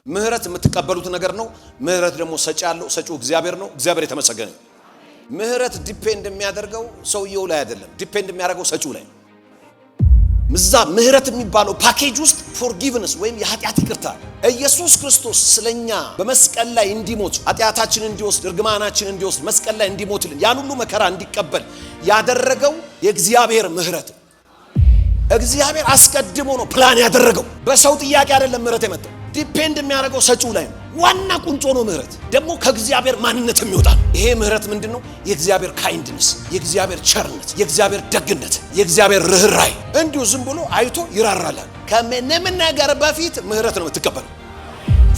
ምህረት የምትቀበሉት ነገር ነው። ምህረት ደግሞ ሰጪ ያለው ሰጪው እግዚአብሔር ነው። እግዚአብሔር የተመሰገነ። ምህረት ዲፔንድ የሚያደርገው ሰውየው ላይ አይደለም፣ ዲፔንድ የሚያደርገው ሰጪው ላይ። ምዛ ምህረት የሚባለው ፓኬጅ ውስጥ ፎርጊቭነስ ወይም የኃጢአት ይቅርታ ኢየሱስ ክርስቶስ ስለኛ በመስቀል ላይ እንዲሞት ኃጢአታችንን እንዲወስድ እርግማናችንን እንዲወስድ መስቀል ላይ እንዲሞትልን ያን ሁሉ መከራ እንዲቀበል ያደረገው የእግዚአብሔር ምህረት። እግዚአብሔር አስቀድሞ ነው ፕላን ያደረገው። በሰው ጥያቄ አይደለም ምህረት የመጣው። ዲፔንድ የሚያደርገው ሰጪው ላይ ነው። ዋና ቁንጮ ነው ምህረት። ደግሞ ከእግዚአብሔር ማንነት የሚወጣ ይሄ ምህረት ምንድነው? የእግዚአብሔር ካይንድነስ፣ የእግዚአብሔር ቸርነት፣ የእግዚአብሔር ደግነት፣ የእግዚአብሔር ርህራይ። እንዲሁ ዝም ብሎ አይቶ ይራራል። ከምንም ነገር በፊት ምህረት ነው የምትቀበለው።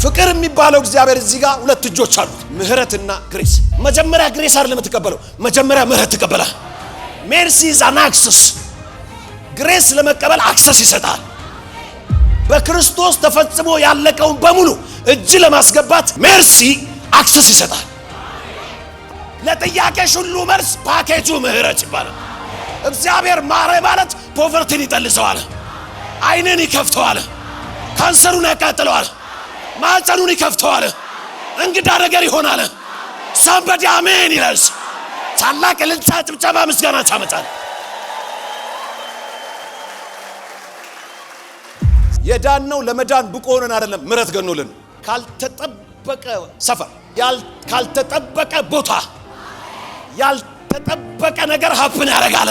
ፍቅር የሚባለው እግዚአብሔር እዚህ ጋር ሁለት እጆች አሉት፣ ምህረትና ግሬስ። መጀመሪያ ግሬስ አይደለም የምትቀበለው፣ መጀመሪያ ምህረት ትቀበላለህ። ሜርሲ ኢዝ አን አክሰስ። ግሬስ ለመቀበል አክሰስ ይሰጣል። በክርስቶስ ተፈጽሞ ያለቀውን በሙሉ እጅ ለማስገባት ሜርሲ አክሰስ ይሰጣል። ለጥያቄሽ ሁሉ መልስ ፓኬጁ ምህረት ይባላል። እግዚአብሔር ማረ ማለት ፖቨርቲን ይጠልሰዋል፣ አይንን ይከፍተዋል፣ ካንሰሩን ያቃጥለዋል፣ ማዕፀኑን ይከፍተዋል፣ እንግዳ ነገር ይሆናል። ሳምበዲ አሜን ይላል። ታላቅ እልልታ፣ ጭብጨባ፣ ምስጋና ታመጣል። የዳነው ለመዳን ብቁ ሆነን አይደለም፣ ምህረት ገኖልን። ካልተጠበቀ ሰፈር፣ ካልተጠበቀ ቦታ፣ ያልተጠበቀ ነገር ሀፕን ያደርጋል።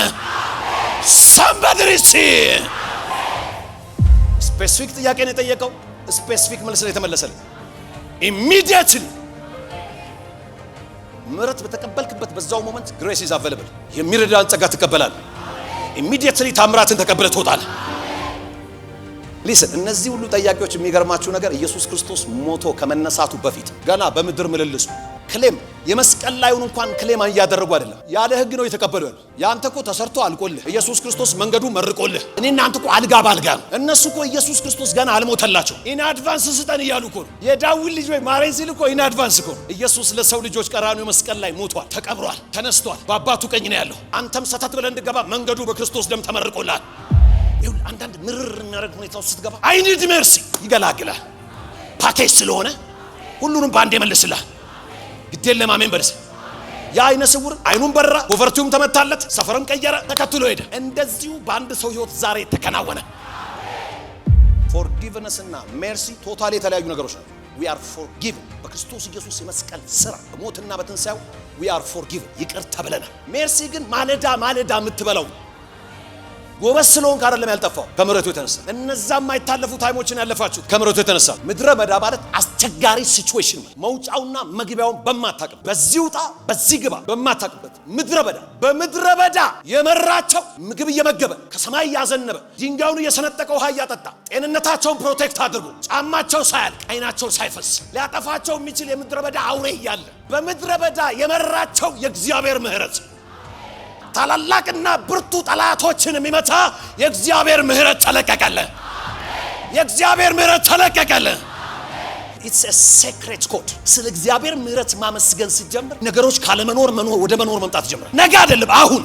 ሳምባድሪሲ ስፔሲፊክ ጥያቄ ነው የጠየቀው፣ ስፔሲፊክ መልስ ነው የተመለሰልኝ። ኢሚዲየትሊ ምህረት በተቀበልክበት በዛው ሞመንት ግሬስ ኢዝ አቬለብል። የሚረዳን ጸጋ ትቀበላለህ። ኢሚዲየትሊ ታምራትን ተቀብለህ ትወጣለህ። ሊስን እነዚህ ሁሉ ጥያቄዎች የሚገርማችሁ ነገር ኢየሱስ ክርስቶስ ሞቶ ከመነሳቱ በፊት ገና በምድር ምልልሱ ክሌም የመስቀል ላይውን እንኳን ክሌም እያደረጉ አይደለም። ያለ ህግ ነው የተቀበለው። ያንተ እኮ ተሰርቶ አልቆልህ ኢየሱስ ክርስቶስ መንገዱ መርቆልህ እኔና አንተ እኮ አልጋ ባልጋ። እነሱ እኮ ኢየሱስ ክርስቶስ ገና አልሞተላቸው። ኢን አድቫንስ ስጠን እያሉ እኮ ነው። የዳዊት ልጅ ወይ ማረኝ ሲል እኮ ኢን አድቫንስ እኮ ኢየሱስ ለሰው ልጆች ቀራንዮ መስቀል ላይ ሞቷል፣ ተቀብሯል፣ ተነስቷል፣ በአባቱ ቀኝ ነው ያለው። አንተም ሰተት ብለህ እንድገባ መንገዱ በክርስቶስ ደም ተመርቆልሃል። ይሁን አንዳንድ ምርር የሚያደርግ ሁኔታ ውስጥ ስትገባ አይ ኒድ ሜርሲ ይገላግላል። ፓኬጅ ስለሆነ ሁሉንም ባንዴ መልስልሃል። ግዴን ለማመን በርስ ያ አይነ ስውር አይኑን በራ፣ ፖቨርቲውም ተመታለት፣ ሰፈርም ቀየረ፣ ተከትሎ ሄደ። እንደዚሁ በአንድ ሰው ህይወት ዛሬ ተከናወነ። ፎርጊቭነስ እና ሜርሲ ቶታሊ የተለያዩ ነገሮች ናቸው። we are forgiven በክርስቶስ ኢየሱስ የመስቀል ስራ በሞትና በትንሳኤው we are forgiven ይቅር ተብለናል። ሜርሲ ግን ማለዳ የምትበላው ጎበስ ስለሆንክ አይደለም ያልጠፋው፣ ከምሕረቱ የተነሳ። እነዛም የማይታለፉ ታይሞችን ያለፋችሁት ከምሕረቱ የተነሳ። ምድረ በዳ ማለት አስቸጋሪ ሲቹዌሽን፣ መውጫውና መግቢያውን በማታውቅበት በዚህ ውጣ በዚህ ግባ በማታውቅበት በምድረ በዳ የመራቸው ምግብ እየመገበ ከሰማይ ያዘነበ ድንጋዩን እየሰነጠቀ ውሃ እያጠጣ ጤንነታቸውን ፕሮቴክት አድርጎ ጫማቸው ሳያልቅ አይናቸው ሳይፈስ ሊያጠፋቸው የሚችል የምድረ በዳ አውሬ እያለ በምድረ በዳ የመራቸው የእግዚአብሔር ምህረት ታላላቅና ብርቱ ጠላቶችን የሚመታ የእግዚአብሔር ምህረት ተለቀቀለ። የእግዚአብሔር ምህረት ተለቀቀለ። ኢትስ ኤ ሴክሬት ኮድ። ስለ እግዚአብሔር ምህረት ማመስገን ሲጀምር ነገሮች ካለመኖር ወደ መኖር መምጣት ይጀምራል። ነገ አይደለም አሁን።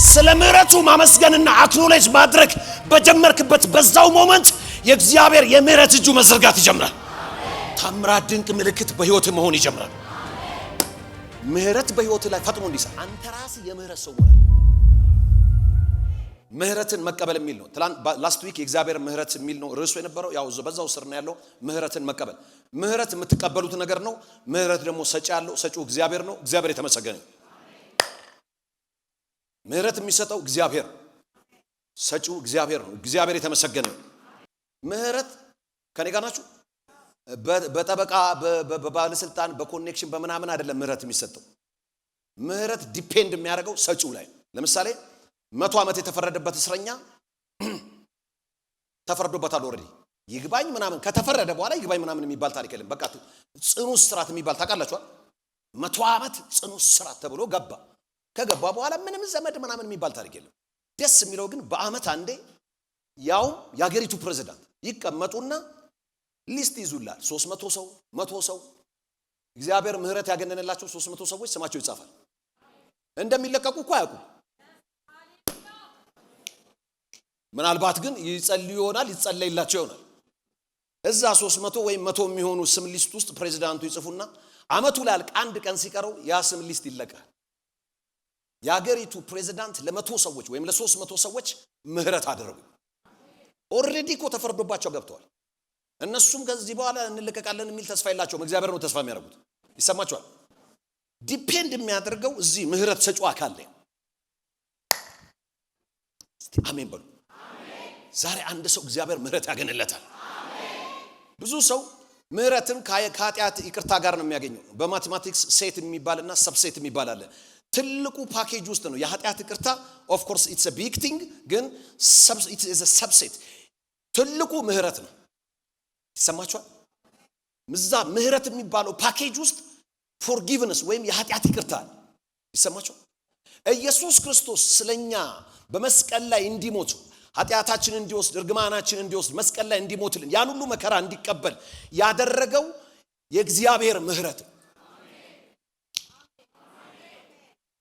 ስለ ምህረቱ ማመስገንና አክኖሌጅ ማድረግ በጀመርክበት በዛው ሞመንት የእግዚአብሔር የምህረት እጁ መዘርጋት ይጀምራል። ታምራት፣ ድንቅ ምልክት በህይወት መሆን ይጀምራል። ምህረት በህይወት ላይ ፈጥኖ እንዲሰራ አንተ ራስህ የምህረት ሰው ሆነ። ምህረትን መቀበል የሚል ነው። ላስት ዊክ የእግዚአብሔር ምህረት የሚል ነው ርዕሱ የነበረው። ያው በዛው ስር ነው ያለው። ምህረትን መቀበል። ምህረት የምትቀበሉት ነገር ነው። ምህረት ደግሞ ሰጪ ያለው ሰጪው እግዚአብሔር ነው። እግዚአብሔር የተመሰገነ። ምህረት የሚሰጠው እግዚአብሔር፣ ሰጪው እግዚአብሔር ነው። እግዚአብሔር የተመሰገነ። ምህረት ከኔ ጋር ናችሁ? በጠበቃ በባለስልጣን በኮኔክሽን በመናምን አይደለም ምህረት የሚሰጠው። ምህረት ዲፔንድ የሚያደርገው ሰጪው ላይ። ለምሳሌ 100 ዓመት የተፈረደበት እስረኛ ተፈርዶበታል ኦሬዲ ይግባኝ ምናምን ከተፈረደ በኋላ ይግባኝ ምናምን የሚባል ታሪክ የለም። በቃ ጽኑ እስራት የሚባል ታውቃላችሁ። 100 ዓመት ጽኑ እስራት ተብሎ ገባ። ከገባ በኋላ ምንም ዘመድ ምናምን የሚባል ታሪክ የለም። ደስ የሚለው ግን በአመት አንዴ ያው የሀገሪቱ ፕሬዝዳንት ይቀመጡና ሊስት ይዙላል። 300 ሰው 100 ሰው እግዚአብሔር ምህረት ያገነነላቸው 300 ሰዎች ስማቸው ይጻፋል። እንደሚለቀቁ እኮ አያውቁ። ምናልባት ግን ይጸልዩ ይሆናል፣ ይጸለይላቸው ይሆናል። እዛ 300 ወይም 100 የሚሆኑ ስም ሊስት ውስጥ ፕሬዝዳንቱ ይጽፉና አመቱ ላልቅ አንድ ቀን ሲቀረው ያ ስም ሊስት ይለቃል። ያገሪቱ ፕሬዝዳንት ለ100 ሰዎች ወይም ለ300 ሰዎች ምህረት አደረጉ። ኦሬዲ እኮ ተፈርዶባቸው ገብተዋል። እነሱም ከዚህ በኋላ እንለቀቃለን የሚል ተስፋ የላቸውም። እግዚአብሔር ነው ተስፋ የሚያደርጉት። ይሰማቸዋል። ዲፔንድ የሚያደርገው እዚህ ምህረት ሰጪው አካል ላይ። እስቲ አሜን በሉ። ዛሬ አንድ ሰው እግዚአብሔር ምህረት ያገንለታል። ብዙ ሰው ምህረትን ከኃጢአት ይቅርታ ጋር ነው የሚያገኘው። በማቴማቲክስ ሴት የሚባልና ሰብሴት የሚባል አለ። ትልቁ ፓኬጅ ውስጥ ነው የኃጢአት ይቅርታ። ኦፍ ኮርስ ኢትስ አ ቢግ ቲንግ፣ ግን ኢትስ አ ሰብሴት። ትልቁ ምህረት ነው። ይሰማችኋል? ምዛ ምህረት የሚባለው ፓኬጅ ውስጥ ፎርጊቭነስ ወይም የኃጢአት ይቅርታ ይሰማችኋል? ኢየሱስ ክርስቶስ ስለኛ በመስቀል ላይ እንዲሞት ኃጢአታችንን እንዲወስድ እርግማናችንን እንዲወስድ መስቀል ላይ እንዲሞትልን ያን ሁሉ መከራ እንዲቀበል ያደረገው የእግዚአብሔር ምህረት።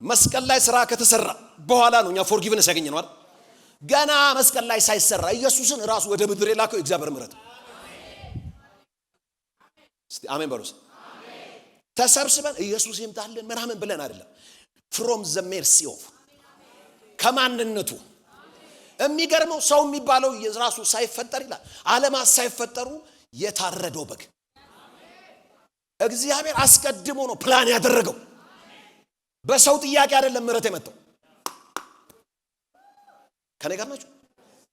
መስቀል ላይ ስራ ከተሰራ በኋላ ነው እኛ ፎርጊቭነስ ያገኘነው አይደል? ገና መስቀል ላይ ሳይሰራ ኢየሱስን ራሱ ወደ ምድር የላከው የእግዚአብሔር ምህረት። እስቲ አሜን በሉስ። ተሰብስበን ኢየሱስ ይምጣልን ምናምን ብለን አይደለም። from the mercy of ከማንነቱ የሚገርመው ሰው የሚባለው የራሱ ሳይፈጠር ይላል ዓለማት ሳይፈጠሩ የታረደው በግ እግዚአብሔር አስቀድሞ ነው ፕላን ያደረገው። በሰው ጥያቄ አይደለም ምህረት የመጣው። ከኔ ጋር ናችሁ?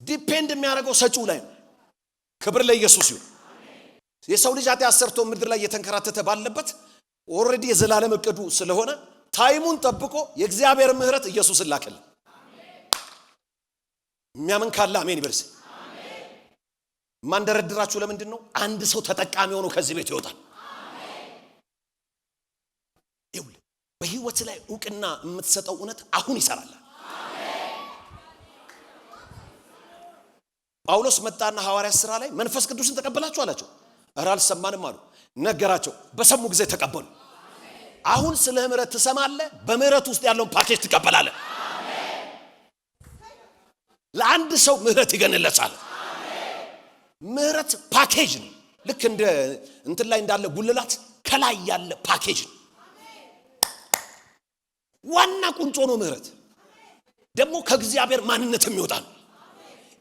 ዲፔንድ የሚያደርገው ሰጪው ላይ ነው። ክብር ለኢየሱስ ይሁን። የሰው ልጅ ኃጢአት ሰርቶ ምድር ላይ እየተንከራተተ ባለበት ኦሬዲ የዘላለም እቅዱ ስለሆነ ታይሙን ጠብቆ የእግዚአብሔር ምህረት ኢየሱስን ላከልን። የሚያምን ካለ አሜን ይበርስ። ማንደረድራችሁ ለምንድን ነው? አንድ ሰው ተጠቃሚ ሆኖ ከዚህ ቤት ይወጣል። ይሁን በህይወት ላይ ዕውቅና የምትሰጠው እውነት አሁን ይሰራል። ጳውሎስ መጣና ሐዋርያ ሥራ ላይ መንፈስ ቅዱስን ተቀበላችሁ አላቸው። እረ አልሰማንም አሉ። ነገራቸው። በሰሙ ጊዜ ተቀበሉ። አሁን ስለ ምህረት ትሰማለህ። በምህረት ውስጥ ያለውን ፓኬጅ ትቀበላለህ። ለአንድ ሰው ምህረት ይገነለጻል። ምህረት ፓኬጅ ነው። ልክ እንደ እንትን ላይ እንዳለ ጉልላት ከላይ ያለ ፓኬጅ ነው። ዋና ቁንጮ ነው ምህረት። ደግሞ ከእግዚአብሔር ማንነት የሚወጣ ነው።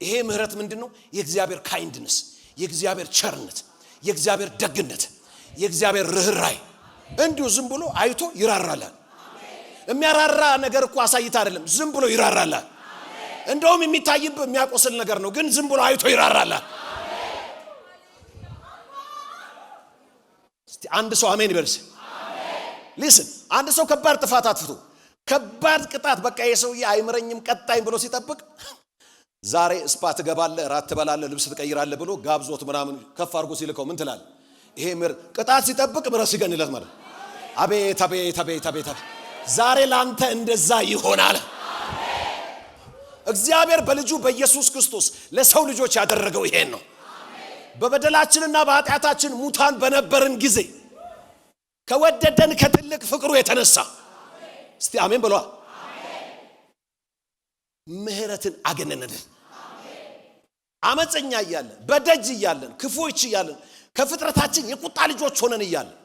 ይሄ ምህረት ምንድነው? የእግዚአብሔር ካይንድነስ፣ የእግዚአብሔር ቸርነት፣ የእግዚአብሔር ደግነት፣ የእግዚአብሔር ርህራይ። እንዲሁ ዝም ብሎ አይቶ ይራራላል። የሚያራራ ነገር እኮ አሳይታ አይደለም፣ ዝም ብሎ ይራራላል። እንደውም የሚታይብ የሚያቆስል ነገር ነው፣ ግን ዝም ብሎ አይቶ ይራራላል። እስቲ አንድ ሰው አሜን ይበልስ። ሊስን አንድ ሰው ከባድ ጥፋት አጥፍቶ ከባድ ቅጣት በቃ የሰውዬ አይምረኝም ቀጣይ ብሎ ሲጠብቅ ዛሬ ስፓት ገባለ ራት ተበላለ ልብስ ተቀይራለ ብሎ ጋብዞት ምናምን ከፍ አድርጎ ሲልከው ምን ትላል? ይሄ ቅጣት ሲጠብቅ ምረት ሲገንለት ማለት አቤት አቤት አቤት አቤት። ዛሬ ላንተ እንደዛ ይሆናል። እግዚአብሔር በልጁ በኢየሱስ ክርስቶስ ለሰው ልጆች ያደረገው ይሄን ነው። በበደላችንና በኃጢአታችን ሙታን በነበርን ጊዜ ከወደደን ከትልቅ ፍቅሩ የተነሳ እስቲ አሜን ብሏ ምህረትን አገነነልን። አመፀኛ እያለን በደጅ እያለን ክፉዎች እያለን ከፍጥረታችን የቁጣ ልጆች ሆነን እያለን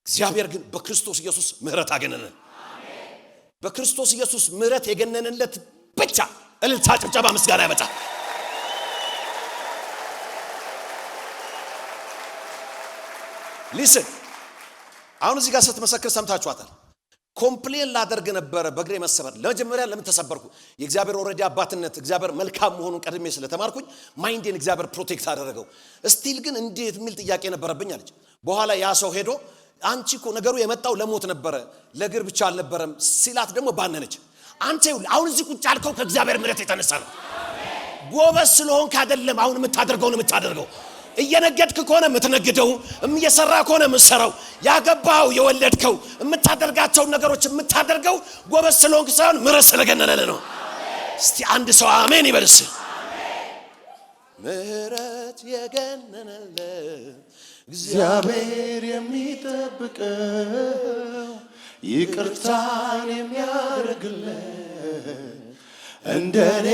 እግዚአብሔር ግን በክርስቶስ ኢየሱስ ምህረት አገነነን። በክርስቶስ ኢየሱስ ምህረት የገነነለት ብቻ እልልታ ጭብጨባ ምስጋና ያመጣል። ሊስን አሁን እዚህ ጋር ስትመሰክር ሰምታችኋታል። ኮምፕሌን ላደርግ ነበር በእግሬ መሰበር። ለመጀመሪያ ለምን ተሰበርኩ? የእግዚአብሔር ኦሬዲ አባትነት እግዚአብሔር መልካም መሆኑን ቀድሜ ስለተማርኩኝ ማይንዴን እግዚአብሔር ፕሮቴክት አደረገው። ስቲል ግን እንዴት የሚል ጥያቄ ነበረብኝ አለች። በኋላ ያ ሰው ሄዶ አንቺ እኮ ነገሩ የመጣው ለሞት ነበረ ለእግር ብቻ አልነበረም ሲላት ደግሞ ባነነች። አንተ አሁን እዚህ ቁጭ ያልከው ከእግዚአብሔር ምህረት የተነሳ ነው። ጎበዝ ስለሆንክ አይደለም አሁን የምታደርገው እየነገድክ ከሆነ የምትነግደው እየሰራ ከሆነ የምትሰራው ያገባው የወለድከው የምታደርጋቸው ነገሮች የምታደርገው ጎበዝ ስለሆንክ ሳይሆን ምህረት ስለገነነልህ ነው። እስቲ አንድ ሰው አሜን ይበልስ። ምህረት የገነነልህ እግዚአብሔር የሚጠብቀው ይቅርታን የሚያደርግልህ እንደኔ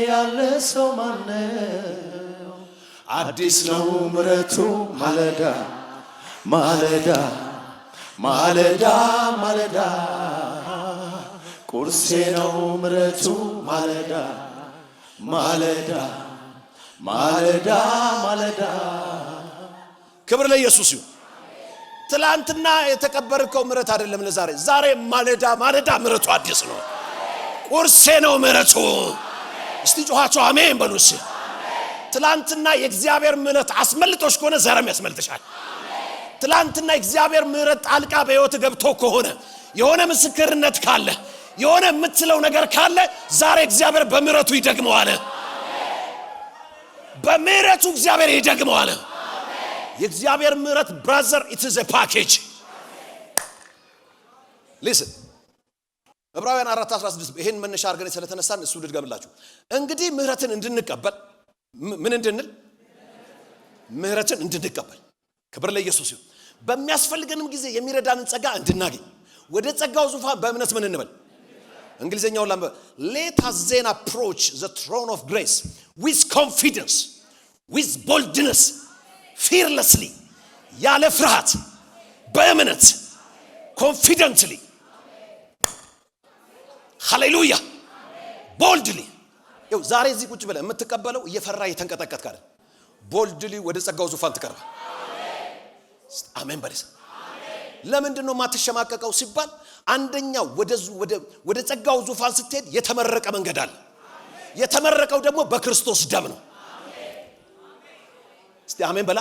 ያለ ሰው ማነው? አዲስ ነው ምሕረቱ ማለዳ ማለዳ ማለዳ ማለዳ ቁርሴ ነው ምሕረቱ ማለዳ ማለዳ ማለዳ ማለዳ። ክብር ለኢየሱስ ይሁን። ትላንትና የተቀበርከው ምሕረት አይደለም ለዛሬ። ዛሬ ማለዳ ማለዳ ምሕረቱ አዲስ ነው። ቁርሴ ነው ምሕረቱ። እስቲ ጮኻችሁ አሜን በሉስ። ትላንትና የእግዚአብሔር ምሕረት አስመልጦሽ ከሆነ ዛሬም ያስመልጥሻል። ትላንትና የእግዚአብሔር ምሕረት ጣልቃ በሕይወት ገብቶ ከሆነ የሆነ ምስክርነት ካለ የሆነ የምትለው ነገር ካለ ዛሬ እግዚአብሔር በምሕረቱ ይደግመዋል። በምሕረቱ እግዚአብሔር ይደግመዋል። የእግዚአብሔር ምሕረት ብራዘር it is a package. listen ዕብራውያን 4:16 ይሄን መነሻ አድርገን ስለተነሳን እሱ ልድገምላችሁ። እንግዲህ ምሕረትን እንድንቀበል ምን እንድንል? ምሕረትን እንድንቀበል። ክብር ለኢየሱስ ይሁን። በሚያስፈልገንም ጊዜ የሚረዳንን ጸጋ እንድናገኝ ወደ ጸጋው ዙፋን በእምነት ምን እንበል? እንግሊዘኛው ላም let us then approach the throne of grace with confidence, with boldness, fearlessly, ያለ ፍርሃት በእምነት confidently, ሃሌሉያ boldly። ይው ዛሬ እዚህ ቁጭ ብለህ የምትቀበለው እየፈራ የተንቀጠቀጥክ አይደል? boldly ወደ ጸጋው ዙፋን ትቀርባ። አሜን በለስ። ለምንድን ነው ማትሸማቀቀው ሲባል አንደኛው ወደ ጸጋው ዙፋን ስትሄድ የተመረቀ መንገድ አለ። የተመረቀው ደግሞ በክርስቶስ ደም ነው። እስቲ አሜን በላ።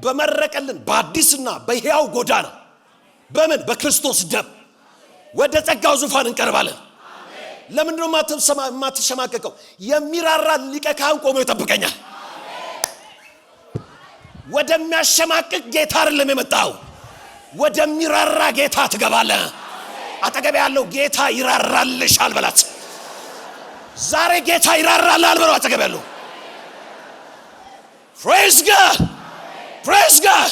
በመረቀልን በአዲስና በሕያው ጎዳና በምን? በክርስቶስ ደም ወደ ጸጋው ዙፋን እንቀርባለን። ለምንድን ነው ማትሸማቀቀው? የሚራራ ሊቀ ካህን ቆሞ ይጠብቀኛል። ወደሚያሸማቅቅ ጌታ አይደለም የመጣው፣ ወደሚራራ ጌታ ትገባለህ። አጠገብ ያለው ጌታ ይራራልሻል በላት። ዛሬ ጌታ ይራራልሃል በለው አጠገብ ያለው። praise God, praise God።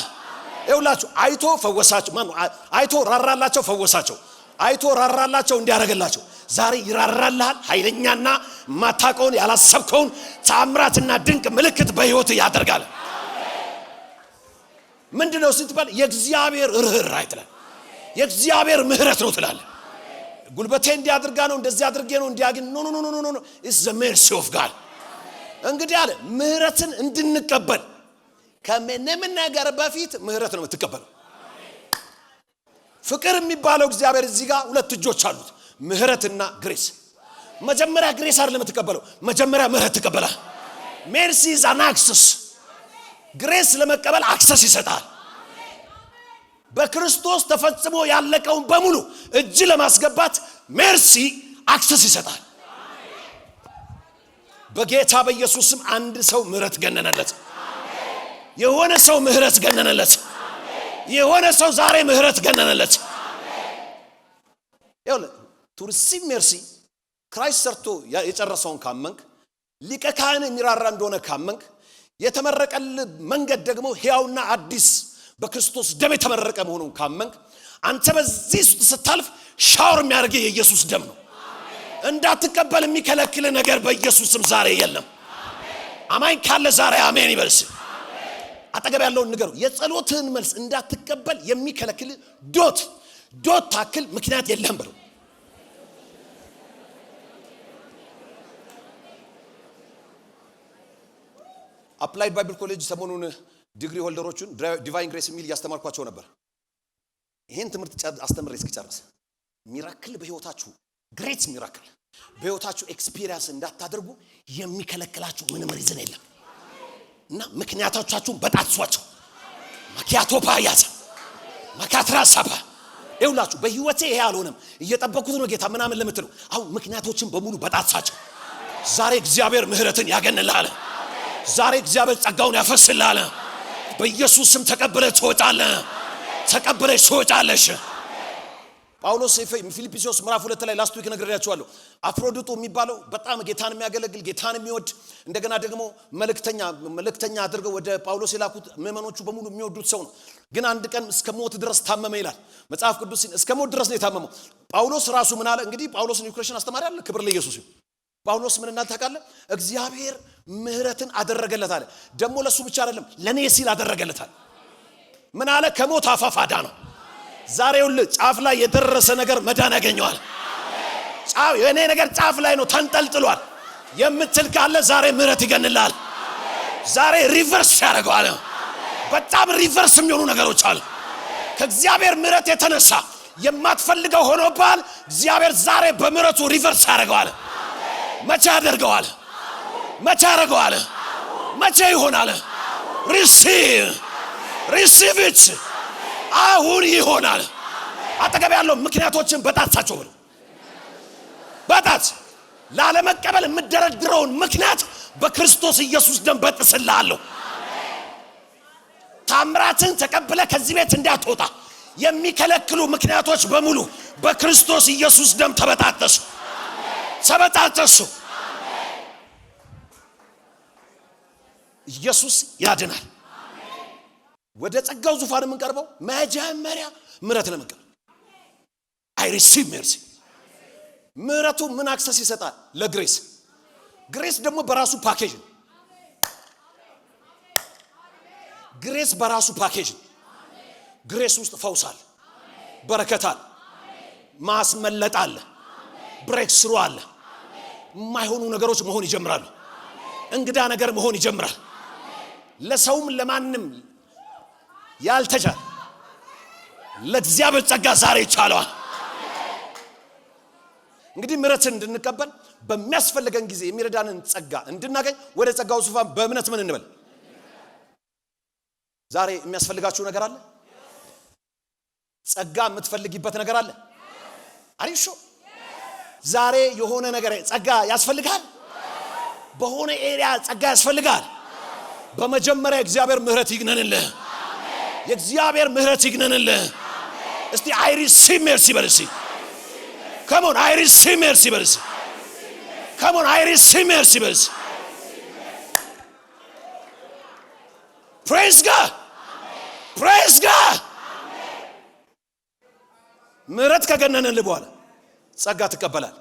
ይኸውላችሁ አይቶ ፈወሳቸው። ማን ነው አይቶ ራራላቸው? ፈወሳቸው። አይቶ ራራላቸው እንዲያረጋላቸው ዛሬ ይራራልሃል። ኃይለኛና ማታቀውን ያላሰብከውን ተአምራትና ድንቅ ምልክት በሕይወት ያደርጋል። ምንድነው ስትባል የእግዚአብሔር ርህራሄ ትላለህ። የእግዚአብሔር ምሕረት ነው ትላለህ። ጉልበቴ እንዲያድርጋ ነው እንደዚህ አድርጌ ነው እንዲያግን ኖ ኖ ኖ ኖ ኖ it's the mercy of God። እንግዲህ አለ ምሕረትን እንድንቀበል ከምንም ነገር በፊት ምሕረት ነው የምትቀበለው። ፍቅር የሚባለው እግዚአብሔር እዚህ ጋር ሁለት እጆች አሉት፣ ምሕረትና ግሬስ። መጀመሪያ ግሬስ አይደለም የምትቀበለው፣ መጀመሪያ ምሕረት ትቀበላለህ። mercy is an access። ግሬስ ለመቀበል አክሰስ ይሰጣል። በክርስቶስ ተፈጽሞ ያለቀውን በሙሉ እጅ ለማስገባት ሜርሲ አክሰስ ይሰጣል። በጌታ በኢየሱስ ስም አንድ ሰው ምሕረት ገነነለት። የሆነ ሰው ምሕረት ገነነለት። የሆነ ሰው ዛሬ ምሕረት ገነነለት። ይኸውልህ to receive mercy ክራይስት ሰርቶ የጨረሰውን ካመንክ፣ ሊቀ ካህን የሚራራ እንደሆነ ካመንክ፣ የተመረቀል መንገድ ደግሞ ሕያውና አዲስ በክርስቶስ ደም የተመረቀ መሆኑን ካመንክ፣ አንተ በዚህ ስታልፍ ሻወር የሚያደርግ የኢየሱስ ደም ነው። እንዳትቀበል የሚከለክል ነገር በኢየሱስም ዛሬ የለም። አማኝ ካለ ዛሬ አሜን ይበልስ። አጠገብ ያለውን ንገሩ፣ የጸሎትህን መልስ እንዳትቀበል የሚከለክል ዶት ታክል ምክንያት የለም ብለው። አፕላይድ ባይብል ኮሌጅ ሰሞኑን ዲግሪ ሆልደሮቹን ዲቫይን ግሬስ የሚል ያስተማርኳቸው ነበር። ይሄን ትምህርት አስተምሬ እስኪጨርስ ሚራክል በህይወታችሁ ግሬት ሚራክል በህይወታችሁ ኤክስፒሪየንስ እንዳታደርጉ የሚከለክላችሁ ምንም ሪዝን የለም እና ምክንያቶቻችሁን በጣጥሷቸው። ማኪያቶ ፓያሳ ማካትራ ሳባ ይውላችሁ በህይወቴ ይሄ አልሆነም እየጠበቁት ነው ጌታ ምናምን ለምትሉ አሁን ምክንያቶችን በሙሉ በጣጥሳቸው። ዛሬ እግዚአብሔር ምህረትን ያገንልሃል። ዛሬ እግዚአብሔር ጸጋውን ያፈስልሃል። በኢየሱስ ስም ተቀበለ ትወጣለህ። ተቀበለሽ ትወጣለሽ። ጳውሎስ ፊልጵስዩስ ምዕራፍ 2 ላይ ላስት ዊክ ነግሬያችኋለሁ። አፍሮዲጡ የሚባለው በጣም ጌታን የሚያገለግል ጌታን የሚወድ እንደገና ደግሞ መልእክተኛ አድርገው ወደ ጳውሎስ የላኩት ምእመኖቹ በሙሉ የሚወዱት ሰው ነው። ግን አንድ ቀን እስከ ሞት ድረስ ታመመ ይላል መጽሐፍ ቅዱስ። እስከ ሞት ድረስ ነው የታመመው። ጳውሎስ ራሱ ምን አለ እንግዲህ? ጳውሎስ ኒው ክሬሽን አስተማሪ አለ። ክብር ለኢየሱስ ይሁን። ጳውሎስ ምን እናንተ ታውቃለህ? እግዚአብሔር ምህረትን አደረገለት አለ። ደግሞ ለሱ ብቻ አይደለም ለኔ ሲል አደረገለት አለ። ምን አለ? ከሞት አፋፍ አዳነው። ዛሬው ጫፍ ላይ የደረሰ ነገር መዳን ያገኘዋል። ጫፍ የኔ ነገር ጫፍ ላይ ነው ተንጠልጥሏል የምትል ካለ ዛሬ ምህረት ይገንልሃል። ዛሬ ሪቨርስ ያደርገዋል። በጣም ሪቨርስ የሚሆኑ ነገሮች አሉ። ከእግዚአብሔር ምህረት የተነሳ የማትፈልገው ሆኖብሃል። እግዚአብሔር ዛሬ በምህረቱ ሪቨርስ ያደርገዋል። መቼ ያደርገዋል? መቼ ያደርገዋል? መቼ ይሆናል? ሪሲቭ ኢት አሁን ይሆናል። አጠገብ ያለው ምክንያቶችን በጣታቸው ብሎ በጣት ላለመቀበል የምደረድረውን ምክንያት በክርስቶስ ኢየሱስ ደም በጥስልሃለሁ። ታምራትን ተቀብለ ከዚህ ቤት እንዳትወጣ የሚከለክሉ ምክንያቶች በሙሉ በክርስቶስ ኢየሱስ ደም ተበጣጠሱ። ኢየሱስ ያድናል። ወደ ጸጋው ዙፋን የምንቀርበው መጀመሪያ ምህረት ለመቀበል አይ ሪሲቭ ሜርሲ። ምህረቱ ምን አክሰስ ይሰጣል? ለግሬስ። ግሬስ ደግሞ በራሱ ፓኬጅ ነው። ግሬስ በራሱ ፓኬጅ ነው። ግሬስ ውስጥ ፈውሳል፣ በረከታል፣ ማስመለጥ አለ፣ ብሬክ ስሩ አለ። የማይሆኑ ነገሮች መሆን ይጀምራሉ። እንግዳ ነገር መሆን ይጀምራል። ለሰውም ለማንም ያልተቻለ ለእግዚአብሔር ጸጋ ዛሬ ይቻለዋል። እንግዲህ ምህረትን እንድንቀበል በሚያስፈልገን ጊዜ የሚረዳንን ጸጋ እንድናገኝ ወደ ጸጋው ዙፋን በእምነት ምን እንበል? ዛሬ የሚያስፈልጋችሁ ነገር አለ? ጸጋ የምትፈልጊበት ነገር አለ? አሪሾ ዛሬ የሆነ ነገር ጸጋ ያስፈልጋል። በሆነ ኤሪያ ጸጋ ያስፈልጋል። በመጀመሪያ እግዚአብሔር ምህረት ይግነንልህ። የእግዚአብሔር ምህረት ይግነንልህ። እስቲ አይ ሪሲቭ ሜርሲ በል። እስቲ come on I receive mercy በል። come on I receive mercy በል። praise God praise God። ምህረት ከገነንልህ በኋላ ጸጋ ትቀበላል።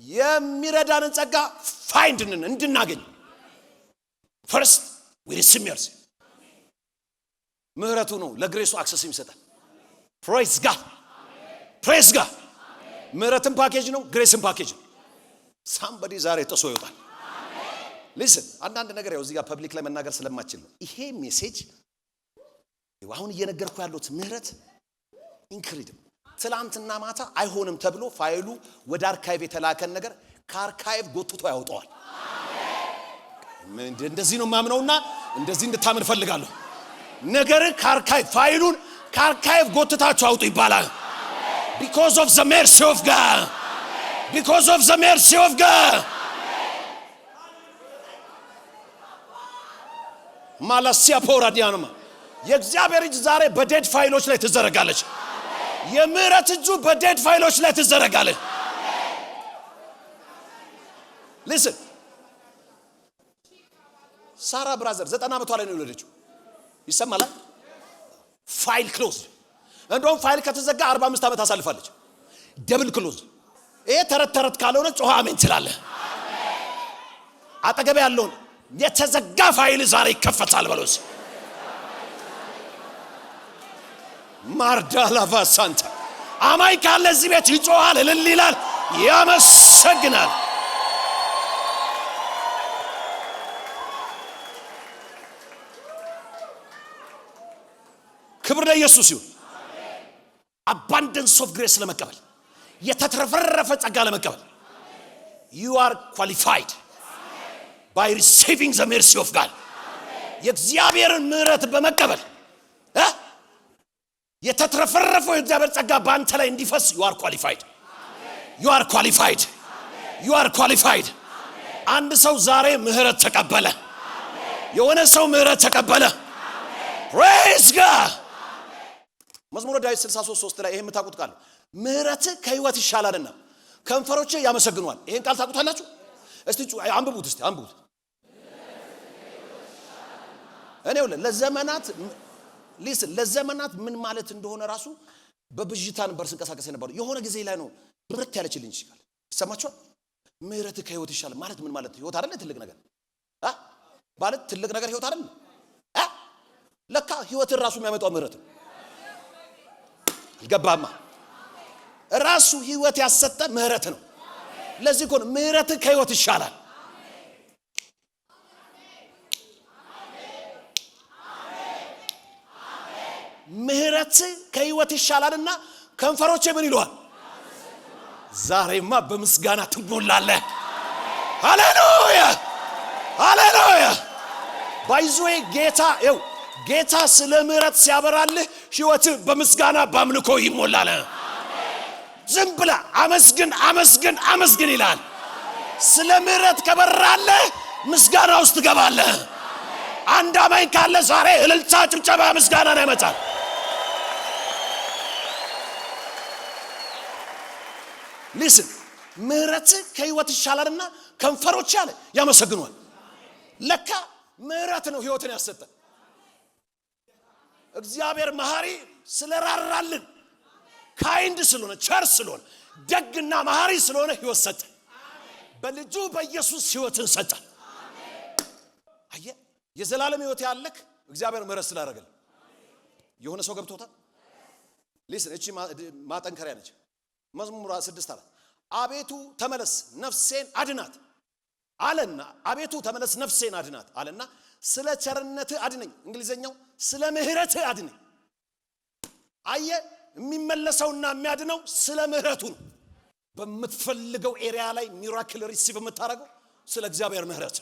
የሚረዳንን ጸጋ ፋይንድ እንድናገኝ first we receive mercy። ምህረቱ ነው ለግሬሱ አክሰስ ይሰጣል። praise God praise God። ምህረትን ፓኬጅ ነው፣ ግሬስን ፓኬጅ ነው። ሳምባዲ ዛሬ ተሶ ይወጣል። ሊስን አንዳንድ ነገር ያው እዚህ ጋር ፐብሊክ ላይ መናገር ስለማችል ነው። ይሄ ሜሴጅ አሁን እየነገርኩ ያለሁት ምህረት ኢንክሬዲብል። ትላንትና ማታ አይሆንም ተብሎ ፋይሉ ወደ አርካይቭ የተላከን ነገር ከአርካይቭ ጎትቶ ያወጣዋል። እንደዚህ ነው ማምነውና እንደዚህ እንድታምን ፈልጋለሁ። ነገር ከአርካይቭ ፋይሉን ከአርካይቭ ጎትታችሁ አውጡ ይባላል። because of the mercy of God because of the mercy of God። ማላሲያ ፖራዲያኖማ የእግዚአብሔር እጅ ዛሬ በዴድ ፋይሎች ላይ ትዘረጋለች። የምህረት እጁ በዴድ ፋይሎች ላይ ትዘረጋለች። listen ሳራ ብራዘር 90 ዓመቷ ላይ ነው የወለደችው። ይሰማል? ፋይል ክሎዝ። እንደውም ፋይል ከተዘጋ 45 ዓመት አሳልፋለች። ደብል ክሎዝ። ይሄ ተረት ካልሆነ ጮህ አሜን ትላለህ። አጠገብ ያለውን የተዘጋ ፋይል ዛሬ ይከፈታል በሎስ። ማርዳላቫ ሳንታ አማይ ካለ እዚህ ቤት ይጮሃል፣ እልል ይላል፣ ያመሰግናል። ክብር ለኢየሱስ ይሁን። abundance of grace ለመቀበል የተትረፈረፈ ጸጋ ለመቀበል you are qualified by receiving the mercy of God። የእግዚአብሔርን ምህረት በመቀበል የተትረፈረፈው የእግዚአብሔር ጸጋ በአንተ ላይ እንዲፈስ you are qualified you are qualified you are qualified። አንድ ሰው ዛሬ ምህረት ተቀበለ። የሆነ ሰው ምህረት ተቀበለ። praise God። መዝሙረ ዳዊት 63:3 ላይ ይሄ የምታውቁት ቃል ምህረት ከህይወት ይሻላልና ከንፈሮቼ ያመሰግኗል። ይሄን ቃል ታውቁታላችሁ? እስቲ አንብቡት። እስቲ አንብቡት። እኔው ለዘመናት ምን ማለት እንደሆነ ራሱ በብዥታ ነበር ስንቀሳቀስ ነበር። የሆነ ጊዜ ላይ ነው ብርት ያለችልኝ ይችላል። ይሰማችኋል? ምህረት ከህይወት ይሻላል ማለት ምን ማለት ነው? ህይወት አይደል ትልቅ ነገር ማለት ትልቅ ነገር ህይወት አይደል? ለካ ህይወትን ራሱ የሚያመጣው ምህረት ነው። አልገባማ? ራሱ ህይወት ያሰጠ ምህረት ነው። ለዚህ እኮ ነው ምህረት ከህይወት ይሻላል። ምህረት ከህይወት ይሻላልና ከንፈሮቼ ምን ይሏል? ዛሬማ በምስጋና ትሞላለህ። ሃሌሉያ ሃሌሉያ። ባይዞይ ጌታ ስለ ምህረት ሲያበራልህ ህይወት በምስጋና በአምልኮ ይሞላል። ዝም ብላ አመስግን ይላል። ስለ ምህረት ከበራለህ ምስጋና ውስጥ ትገባለህ። አንድ አማኝ ካለ ዛሬ እልልታ ጭብጨባ ምስጋና ነው ያመጣል። ሊስን ምህረት ከህይወት ይሻላልና ከንፈሮች ያለ ያመሰግኗል። ለካ ምህረት ነው ህይወትን ያሰጠ። እግዚአብሔር መሐሪ ስለራራልን ካይንድ ስለሆነ ቸር ስለሆነ ደግና መሐሪ ስለሆነ ህይወት ሰጠ። በልጁ በኢየሱስ ህይወትን ሰጠ። አየ የዘላለም ህይወት ያለክ እግዚአብሔር ምህረት ስላደረገልን የሆነ ሰው ገብቶታል። ሊስን እቺ ማጠንከሪያ ነች። መዝሙር 6 አለ አቤቱ ተመለስ ነፍሴን አድናት አለና አቤቱ ተመለስ ነፍሴን አድናት አለና ስለ ቸርነትህ አድነኝ። እንግሊዘኛው ስለ ምህረትህ አድነኝ። አየ የሚመለሰውና የሚያድነው ስለ ምህረቱ ነው። በምትፈልገው ኤሪያ ላይ ሚራክል ሪሲቭ የምታረገው ስለ እግዚአብሔር ምህረት።